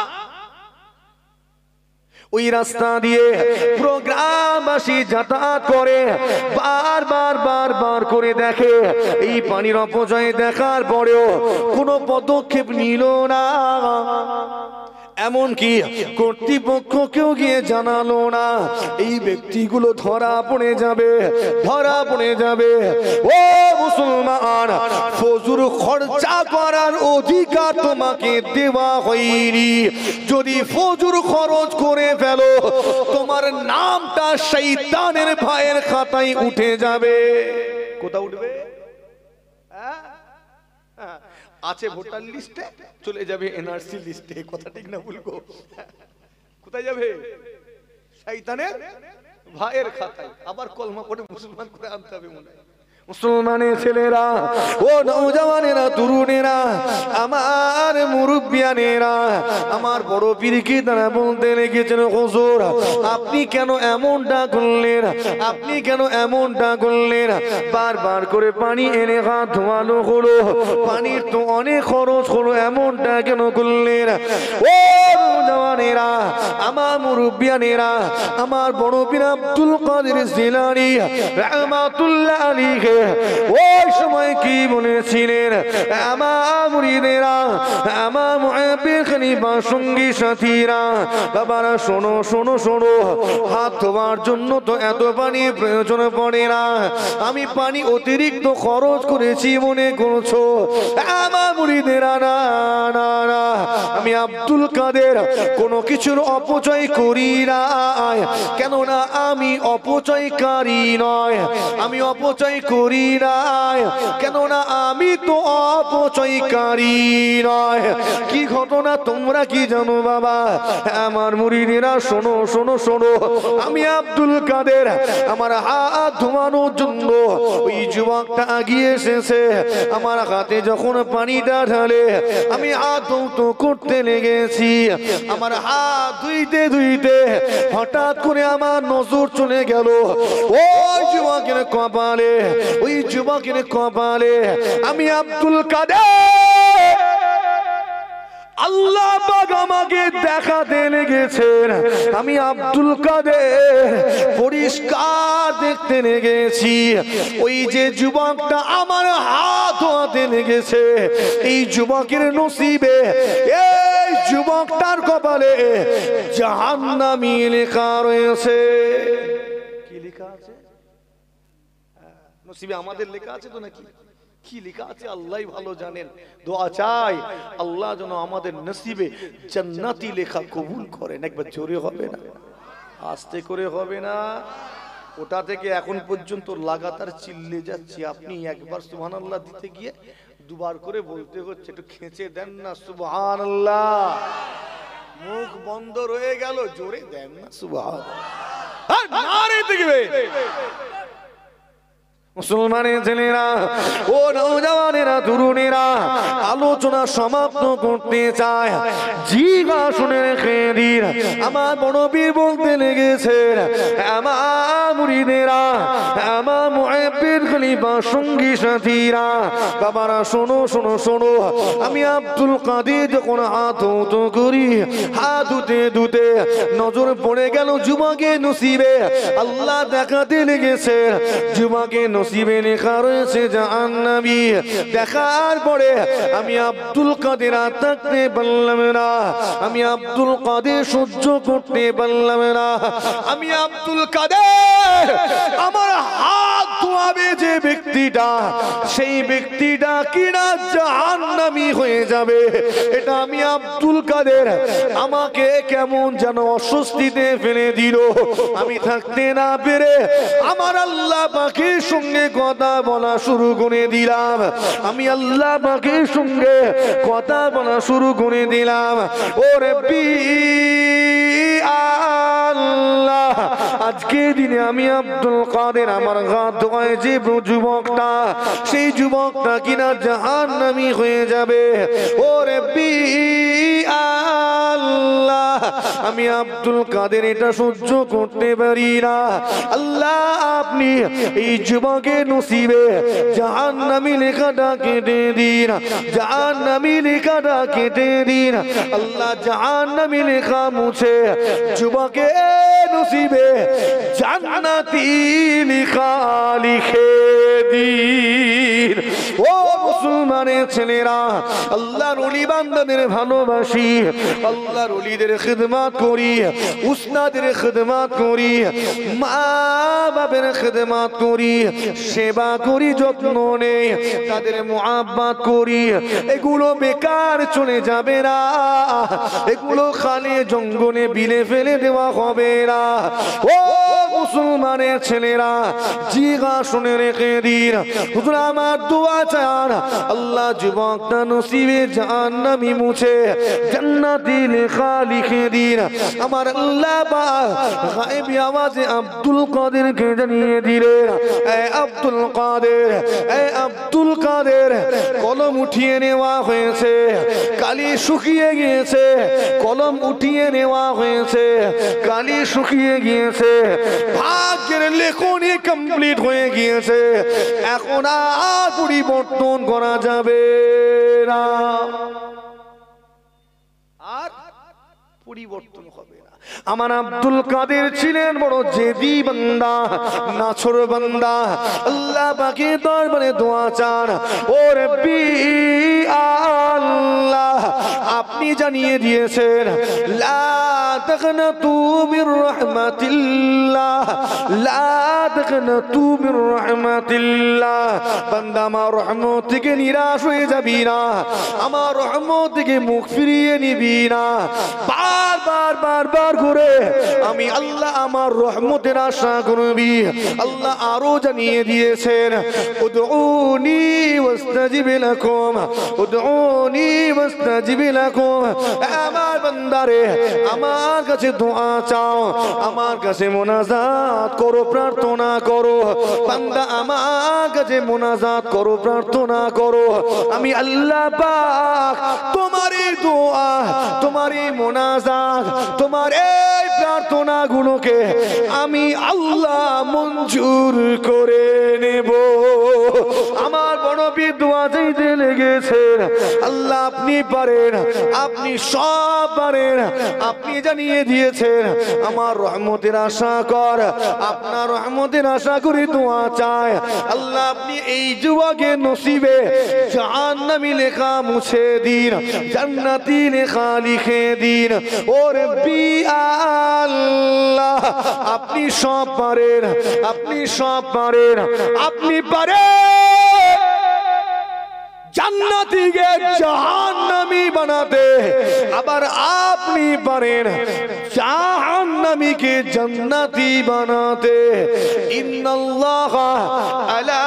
ওই রাস্তা দিয়ে প্রোগ্রামবাসী যাতায়াত করে, বার করে দেখে এই পানির অপচয় দেখার পরেও কোনো পদক্ষেপ নিল না, এমনকি কর্তৃপক্ষকেও গিয়ে জানালো না। এই ব্যক্তিগুলো ধরা পড়ে যাবে। ও মুসলমান, ফজর খরচা করার অধিকার তোমাকে দেওয়া হয়নি। যদি ফজর খরচ করে ফেলো, তোমার নামটা শয়তানের ভাইয়ের খাতায় উঠে যাবে। কোথায় উঠবে? আছে ভোটার লিস্টে, চলে যাবে এনআরসি লিস্টে। কথা ঠিক না ভুল গো? কোথায় যাবে? শয়তানের ভাইয়ের খাতায়। আবার কলমা পড়ে মুসলমান করে আনতে হবে মনে হয়। মুসলমানের ছেলেরা, ও নওজওয়ানেরা, তরুণেরা, আমার মুরব্বিয়ানেরা, আমার বড় পীরকে তারা বলতে লেগেছেন, হুজুর আপনি কেন এমনটা করলেন? বারবার করে পানি এনে হাত ধোয়ানো হলো, পানির তো অনেক খরচ হলো, এমনটা কেন করলেন? ও নওজওয়ানেরা, আমার মুরব্বিয়ানেরা, আমার বড় পীর আব্দুল কাদের জিলানী রাহমাতুল্লাহ আলাইহি ওই সময় কি বলেছিলেন? আমার মুরিদেরা, আমার মুহাব্বির খলিফা সঙ্গী সাথীরা, বাবারা শোনো, হাত ধোয়ার জন্য তো এত পানি প্রয়োজন পড়ে না। আমি পানি অতিরিক্ত খরচ করেছি মনে করছো? আমার মুরিদেরা, না, আমি আব্দুল কাদের কোনো কিছুর অপচয় করি না। কেননা আমি অপচয়কারী নয়, কেননা আমি তো অপচয়কারী নয়। কি ঘটনা তোমরা কি জানো বাবা? আমার মুরিদেরা শোনো, আমি আব্দুল কাদের, আমার হাত ধোয়ানোর জন্য ওই যুবকটা এগিয়ে এসেছে। আমার হাতে যখন পানিটা ঢালে, আমি হাত ধৌত করতে লেগেছি। আমার হাত ধুইতে হঠাৎ করে আমার নজর চলে গেল ওই যুবকের কপালে। আমি আব্দুল কাদের, আল্লাহ পাক আমাকে দেখাতে লেগেছেন। আমি আব্দুল কাদের পরিষ্কার দেখতে লেগেছি। ওই যে যুবকটা আমার হাত ধোয়াতে লেগেছে, এই যুবকের নসিবে, এই যুবকটার কপালে জাহান্নামী লেখা রয়েছে। কি লেখা আছে? নসিবে আমাদের লেখা আছে তো নাকি? কি লেখা আছে আল্লাহই ভালো জানেন। দোয়া চাই আল্লাহ যেন আমাদের নসিবে জান্নাতি লেখা কবুল করেন। একবার জোরে হবে না, আস্তে করে হবে না। ওটা থেকে এখন পর্যন্ত লাগাতার চিল্লে যাচ্ছি। আপনি একবার সুবহানাল্লাহ দিতে গিয়ে দুবার করে বলতে হচ্ছে। একটু খেঁচে দেন না সুবহানাল্লাহ। মুখ বন্ধ রয়ে গেল, জোরে দেন না সুবহানাল্লাহ। নারে দেখবে মুসলমানের ছেলেরা, ও নওজওয়ানেরা, তরুণেরা, আলোচনা সমাপ্ত করতে চায়। জিগা শুনে রেখে দিন, আমার বড় পীর বলতে লেগেছেন, আমার মুরিদেরা, আমার মুহাব্বির খলিফা সঙ্গী সাথীরা, বাবারা শোনো। আমি আব্দুল কাদের যখন হাত ধৌত করি, হাত ধুতে নজর পড়ে গেল যুবকের নসিবে। আল্লাহ দেখাতে লেগেছেন যুবকের নসিবে লেখা রয়েছে জাহান্নামী। দেখার পরে আমি আব্দুল কাদের আর থাকতে পারলাম না, আমি আব্দুল কাদের সহ্য করতে পারলাম না। আমি আব্দুল কাদের, আমার হাত ধোয়াবে যে ব্যক্তিটা, সেই ব্যক্তিটা কিনা জাহান্নামী হয়ে যাবে, এটা আমি আব্দুল কাদের আমাকে কেমন যেন অস্বস্তিতে ফেলে দিল। আমি থাকতে না পেরে আমার আল্লাহ পাকের সঙ্গে কথা বলা শুরু করে দিলাম। আমি আল্লাহ পাকের সঙ্গে কথা বলা শুরু করে দিলাম। ও রব্বি আল্লাহ, আজকে দিনে আমি আব্দুল কাদের আমার হাত ধোয় যে যুবকটা, সেই যুবকটা কিনা জাহান্নামী হয়ে যাবে। ও রব্বি আল্লাহ, আল্লাহ আমি আব্দুল কাদের এটা সহ্য করতে পারি না, আল্লাহ আপনি এই যুবকের নসিবে জাহান্নামী লেখাটা কেটে দিন, জাহান্নামী লেখাটা কেটে দিন আল্লাহ, জাহান্নামী লেখা মুছে যুবকের নসিবে জান্নাতি লেখা লিখে দিন। ও মুসলমানের ছেলেরা, আল্লাহর ওলি বান্দাদের ভালোবাসি, আল্লাহর ওলিদের খিদমত করি, উস্তাদের খিদমত করি, মা বাবার খিদমত করি, সেবা করি, যত্ন নেই, তাদের মুহাব্বত করি, এগুলো বেকার চলে যাবে না, এগুলো খালি জঙ্গলে বিলে ফেলে দেওয়া হবে না। ও মুসলমানের ছেলেরা, জিগা শুনে রেখে দিন, হুজুর আমার দোয়া চান আল্লাহ যুবকটা নসিবে জাহান্নামী মুছে জান্নাতি লেখা লিখে দিন। আমার আল্লাহ পাক গায়েবী আওয়াজে আব্দুল কাদেরকে জানিয়ে দিলেন, এ আব্দুল কাদের, এ আব্দুল কাদের, কলম উঠিয়ে নেওয়া হয়েছে, কালি শুকিয়ে গিয়েছে, কলম উঠিয়ে নেওয়া হয়েছে, কালি শুকিয়ে গিয়েছে, ভাগ্যের লেখনী কমপ্লিট হয়ে গিয়েছে, এখন আর পরিবর্তন করা যাবে না, আর পরিবর্তন হবে না। আমার আব্দুল কাদের ছিলেন বড় জেদি বান্দা, নাছর বান্দা, আল্লাহ পাকের দরবারে দোয়া চান, ও রব্বি আল্লাহ আপনি জানিয়ে দিয়েছেন লা তাকনাতু মির রাহমাতিল্লাহ, লা তাকনাতু মির রাহমাতিল্লাহ, বান্দা আমার রহমত থেকে নিরাশ হয়ে যাবি না, আমার রহমত থেকে মুখ ফিরিয়ে নিবি না। বারবার বারবার করে আমি আল্লাহ আমার রহমতের আশা করবি। আল্লাহ আরো জানিয়ে দিয়েছেন উদউনি ওয়াস্তাজিব লাকুম, উদউনি ওয়াস্তাজিব লাকুম, আমার বান্দারে আমার কাছে দোয়া চাও, আমার কাছে মোনাজাত করো, প্রার্থনা করো, বান্দা আমার কাছে মোনাজাত করো, প্রার্থনা করো, আমি আল্লাহ পাক তোমার এই দোয়া, তোমার এই মোনাজাত, তোমার এই প্রার্থনা গুলোকে আমি আল্লাহ মঞ্জুর করে নেব। আমার বড় বিদোয়া চাইতে লেগেছেন, আল্লাহ আপনি পারেন, আপনি সব পারেন, আপনি জানিয়ে দিয়েছেন আমার রহমতের আশা কর, আপনার রহমতের আশা করে দোয়া চায়, আল্লাহ আপনি এই যুবকের নসিবে জাহান্নামী লেখা মুছে দিন, জান্নাতি লেখা লিখে দিন। ও রব্বি আল্লাহ আপনি সব পারেন, আপনি সব পারেন, আপনি পারেন জান্নাতীকে জাহান্নামী বানাতে, আবার আপনি পারেন জাহান্নামীকে জান্নাতি বানাতে। ইন্নাল্লাহা আলা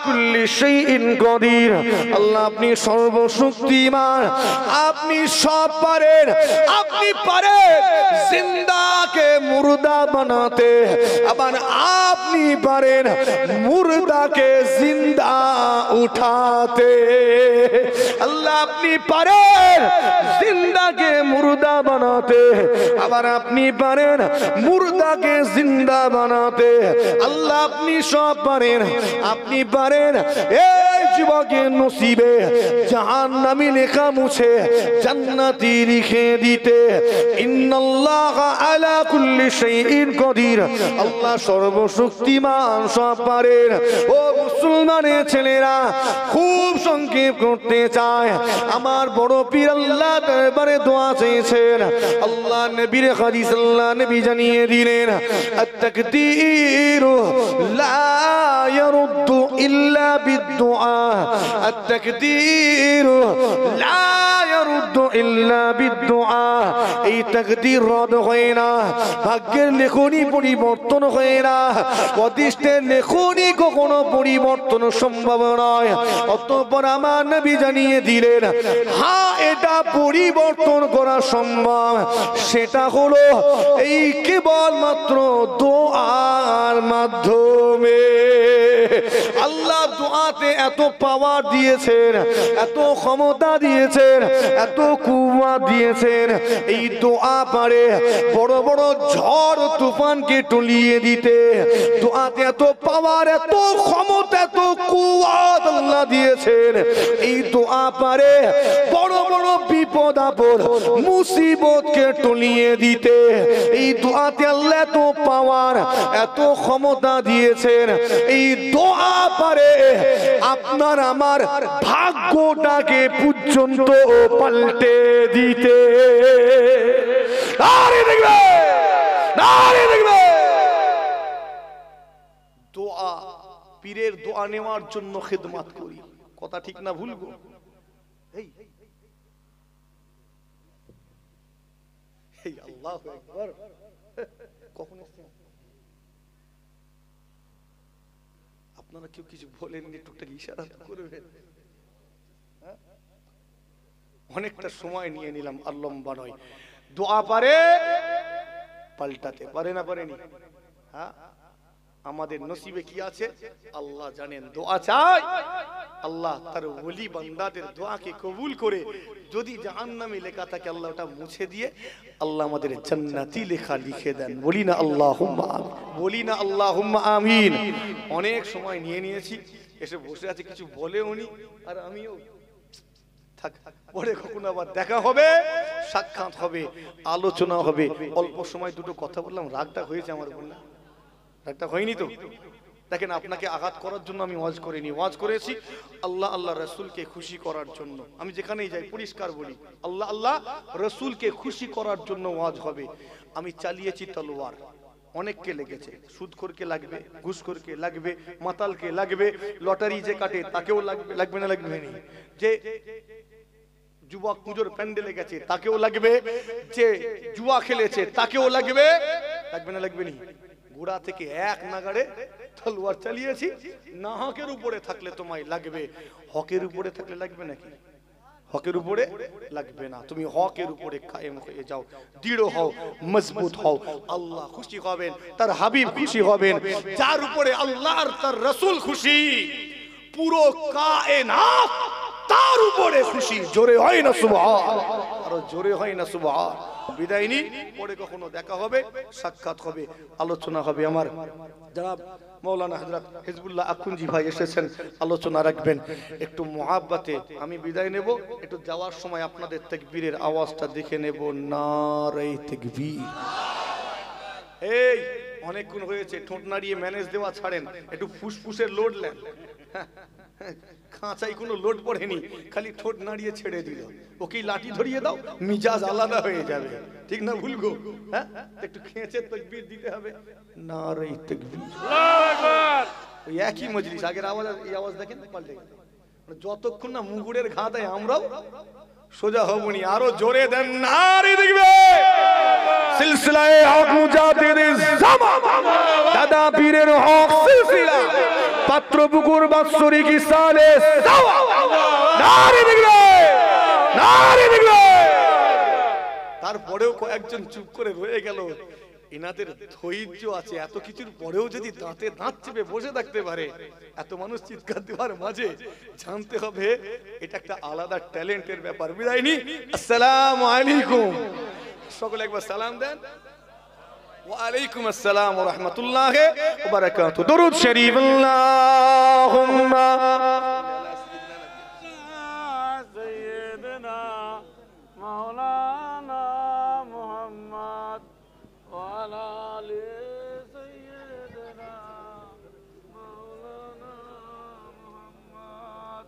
কুল্লি শাইইন কাদির, আল্লাহ আপনি সর্বশক্তিমান, আপনি সব পারেন, আপনি পারেন জিন্দাকে মুর্দা বানাতে, আবার আপনি পারেন মুর্দাকে জিন্দা উঠাতে। আল্লাহ আপনি পারেন জিন্দাকে মুর্দা বানাতে, আবার আপনি পারেন মুর্দাকে জিন্দা বানাতে। আল্লাহ আপনি সব পারেন, আপনি পারেন এই যুবকের নসিবে জাহান্নামী লেখা মুছে জান্নাতি লিখে দিতে। ইন্নাল্লাহা আলা কুল্লি শাইইন কাদির, আল্লাহ সর্বশক্তিমান, সব পারেন। ও মুসলমানের ছেলেরা, খুব সংক্ষেপ করতে চায়, আমার বড় পীর আল্লাহ দরবারে দোয়া চেয়েছেন, আল্লাহ নবীর হাদিস আল্লাহ নবী জানিয়ে দিলেন আত-তাকদীরু লা ইয়ারুদ্দু ইল্লা বিদ-দুআ, আত-তাকদীরু লা ইয়ারুদ্দু ইল্লা বিদ-দুআ, এই তাকদীর রদ হয় না, ভাগ্যের লেখনী পরিবর্তন হয় না, অদৃষ্টের লেখনী কখনো পরিবর্তন সম্ভব নয়। অতঃপর আমার নবী জানিয়ে দিলেন হ্যাঁ এটা পরিবর্তন করা সম্ভব, সেটা হলো এই কেবলমাত্র দোয়ার মাধ্যমে। আল্লাহ দোয়াতে এত পাওয়ার দিয়েছেন, এত ক্ষমতা দিয়েছেন, এত কুওয়াত দিয়েছেন, এই দোয়া পারে বড় বড় ঝড় তুফানকে টলিয়ে দিতে। দোয়াতে এত পাওয়ার, এত ক্ষমতা, এত কুওয়াত আল্লাহ দিয়েছেন। এই দোয়া পারে বড় বড় বিপদ আপদ মুসিবতকে টলিয়ে দিতে। এই দোয়াতে আল্লাহ এত পাওয়ার, এত ক্ষমতা দিয়েছেন। এই দোয়া পারে আপনার আমার ভাগ্যটাকে পর্যন্ত পাল্টে দিতে। দোয়া, পীরের দোয়া নেওয়ার জন্য খিদমত করি, কথা ঠিক না ভুল গো? এই আল্লাহু আকবার। কখন এসেছেন আপনারা? কেউ কিছু বলেননি, টুকটাক ইশারা করবেন। অনেকটা সময় নিয়ে নিলাম, আর লম্বা নয়। দোয়া পারে পাল্টাতে, পারে না পারেনি? হ্যাঁ, আমাদের নসিবে কি আছে আল্লাহ জানেন। দোয়া চাই, আল্লাহ তার ওলি বান্দাদের দোয়াকে কবুল করে যদি জাহান্নামে লেখা থাকে আল্লাহ ওটা মুছে দিয়ে আল্লাহ আমাদের জান্নাতি লেখা লিখে দেন। বলি না আল্লাহুম্মা আমিন, বলি না আল্লাহুম্মা আমিন। অনেক সময় নিয়ে নিয়েছি, এসে বসে আছে, কিছু বলে উনি আর আমিও থাক, পরে কখনো আবার দেখা হবে, সাক্ষাৎ হবে, আলোচনা হবে। অল্প সময় দুটো কথা বললাম, রাগটা হয়েছে আমার উপর না? রাগটা হয়নি তো? দেখেন, আপনাকে আঘাত করার জন্য আমি ওয়াজ করিনি, ওয়াজ করেছি আল্লাহ আল্লাহ রসুলকে খুশি করার জন্য। আমি যেখানেই যাই পরিষ্কার বলি, আল্লাহ আল্লাহ রসুলকে খুশি করার জন্য ওয়াজ হবে। আমি চালিয়েছি তলোয়ার, অনেককে লেগেছে, সুদখোরকে লাগবে, ঘুষখোরকে লাগবে, মাতালকে লাগবে, লটারি যে কাটে তাকেও লাগবে, লাগবে না লাগবে না? যে যুবক পুজোর প্যান্ডেলে গেছে তাকেও লাগবে, যে জুয়া খেলেছে তাকেও লাগবে, লাগবে না লাগবে না? গোড়া থেকে এক নাগাড়ে তলোয়ার চালিয়েছি। না হকের উপরে থাকলে তোমায় লাগবে, হকের উপরে থাকলে লাগবে নাকি? হকের উপরে লাগবে না। তুমি হকের উপরে কায়েম হয়ে যাও, দৃঢ় হও, মজবুত হও। আল্লাহ খুশি হবেন, তার হাবিব খুশি হবেন। যার উপরে আল্লাহ আর তার রাসূল খুশি, পুরো কায়নাত তার উপরে খুশি। জোরে হয় না সুবহান? আরো জোরে হয় না সুবহান? বিদায় নি, পরে কখনো দেখা হবে, সাক্ষাৎ হবে, আলোচনা হবে। আমার যারা মৌলানা হযরত হিজবুল্লাহ আখুনজি ভাই এসেছেন, আলোচনা রাখবেন। একটু মুহাব্বতে আমি বিদায় নেব। একটু যাওয়ার সময় আপনাদের তাকবীরের আওয়াজটা দেখে নেব। নারে তাকবীর। এই অনেকক্ষণ হয়েছে, ঠোঁট নাড়িয়ে ম্যানেজ দেওয়া ছাড়েন, একটু ফুসফুসের লোড নেন। খাঁচাই কোনো লোড পড়েনি, খালি ঠোঁট নাড়িয়ে ছেড়ে দিল। ওকে লাঠি ধরিয়ে দাও, মিজাজ আলাদা হয়ে যাবে। ঠিক না ভুল গো? হ্যাঁ, একটু খেঁচে তাকবীর দিতে হবে। নারে তাকবীর, আল্লাহু আকবার। ওই একই মজলিস, আগের আওয়াজ এই আওয়াজ দেখেন পাল্টে গেল। যতক্ষণ না মুগুরের ঘা দেয় আমরাও সোজা হবনি। আরো জোরে দেন নারে তাকবীর। সিলসিলায়ে হক মুজাহিদের জামান, দাদা পীরের হক সিলসিলা, পাত্রপুকুর বাৎসরিক ইসালে সাওয়া। নারে তাকবীর, নারে তাকবীর। তারপরেও কয়েকজন চুপ করে রয়ে গেল। এনাদের ধৈর্য আছে, এত কিছুর পরেও যদি দাঁতে দাঁত চেপে বসে থাকতে পারে, এত মানুষ চিৎকার দেওয়ার মাঝে, জানতে হবে এটা একটা আলাদা ট্যালেন্টের ব্যাপার। বিদায় নি, আসসালামু আলাইকুম। সকলে একবার সালাম দেন। ওয়া আলাইকুম আসসালাম ওয়া রাহমাতুল্লাহি ওয়া বারাকাতুহু। দরুদ শরীফ। আল্লাহুম্মা সাইয়্যিদিনা মাওলানা মুহাম্মদ ওয়া আলা আলি সাইয়্যিদিনা মাওলানা মুহাম্মদ।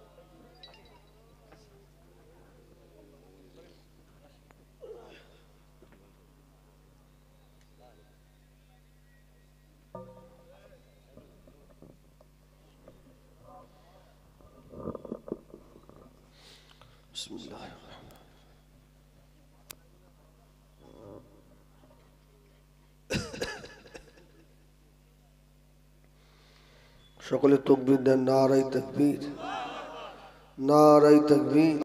সকলে তাকবীর দেন। নারে তাকবীর, নারে তাকবীর।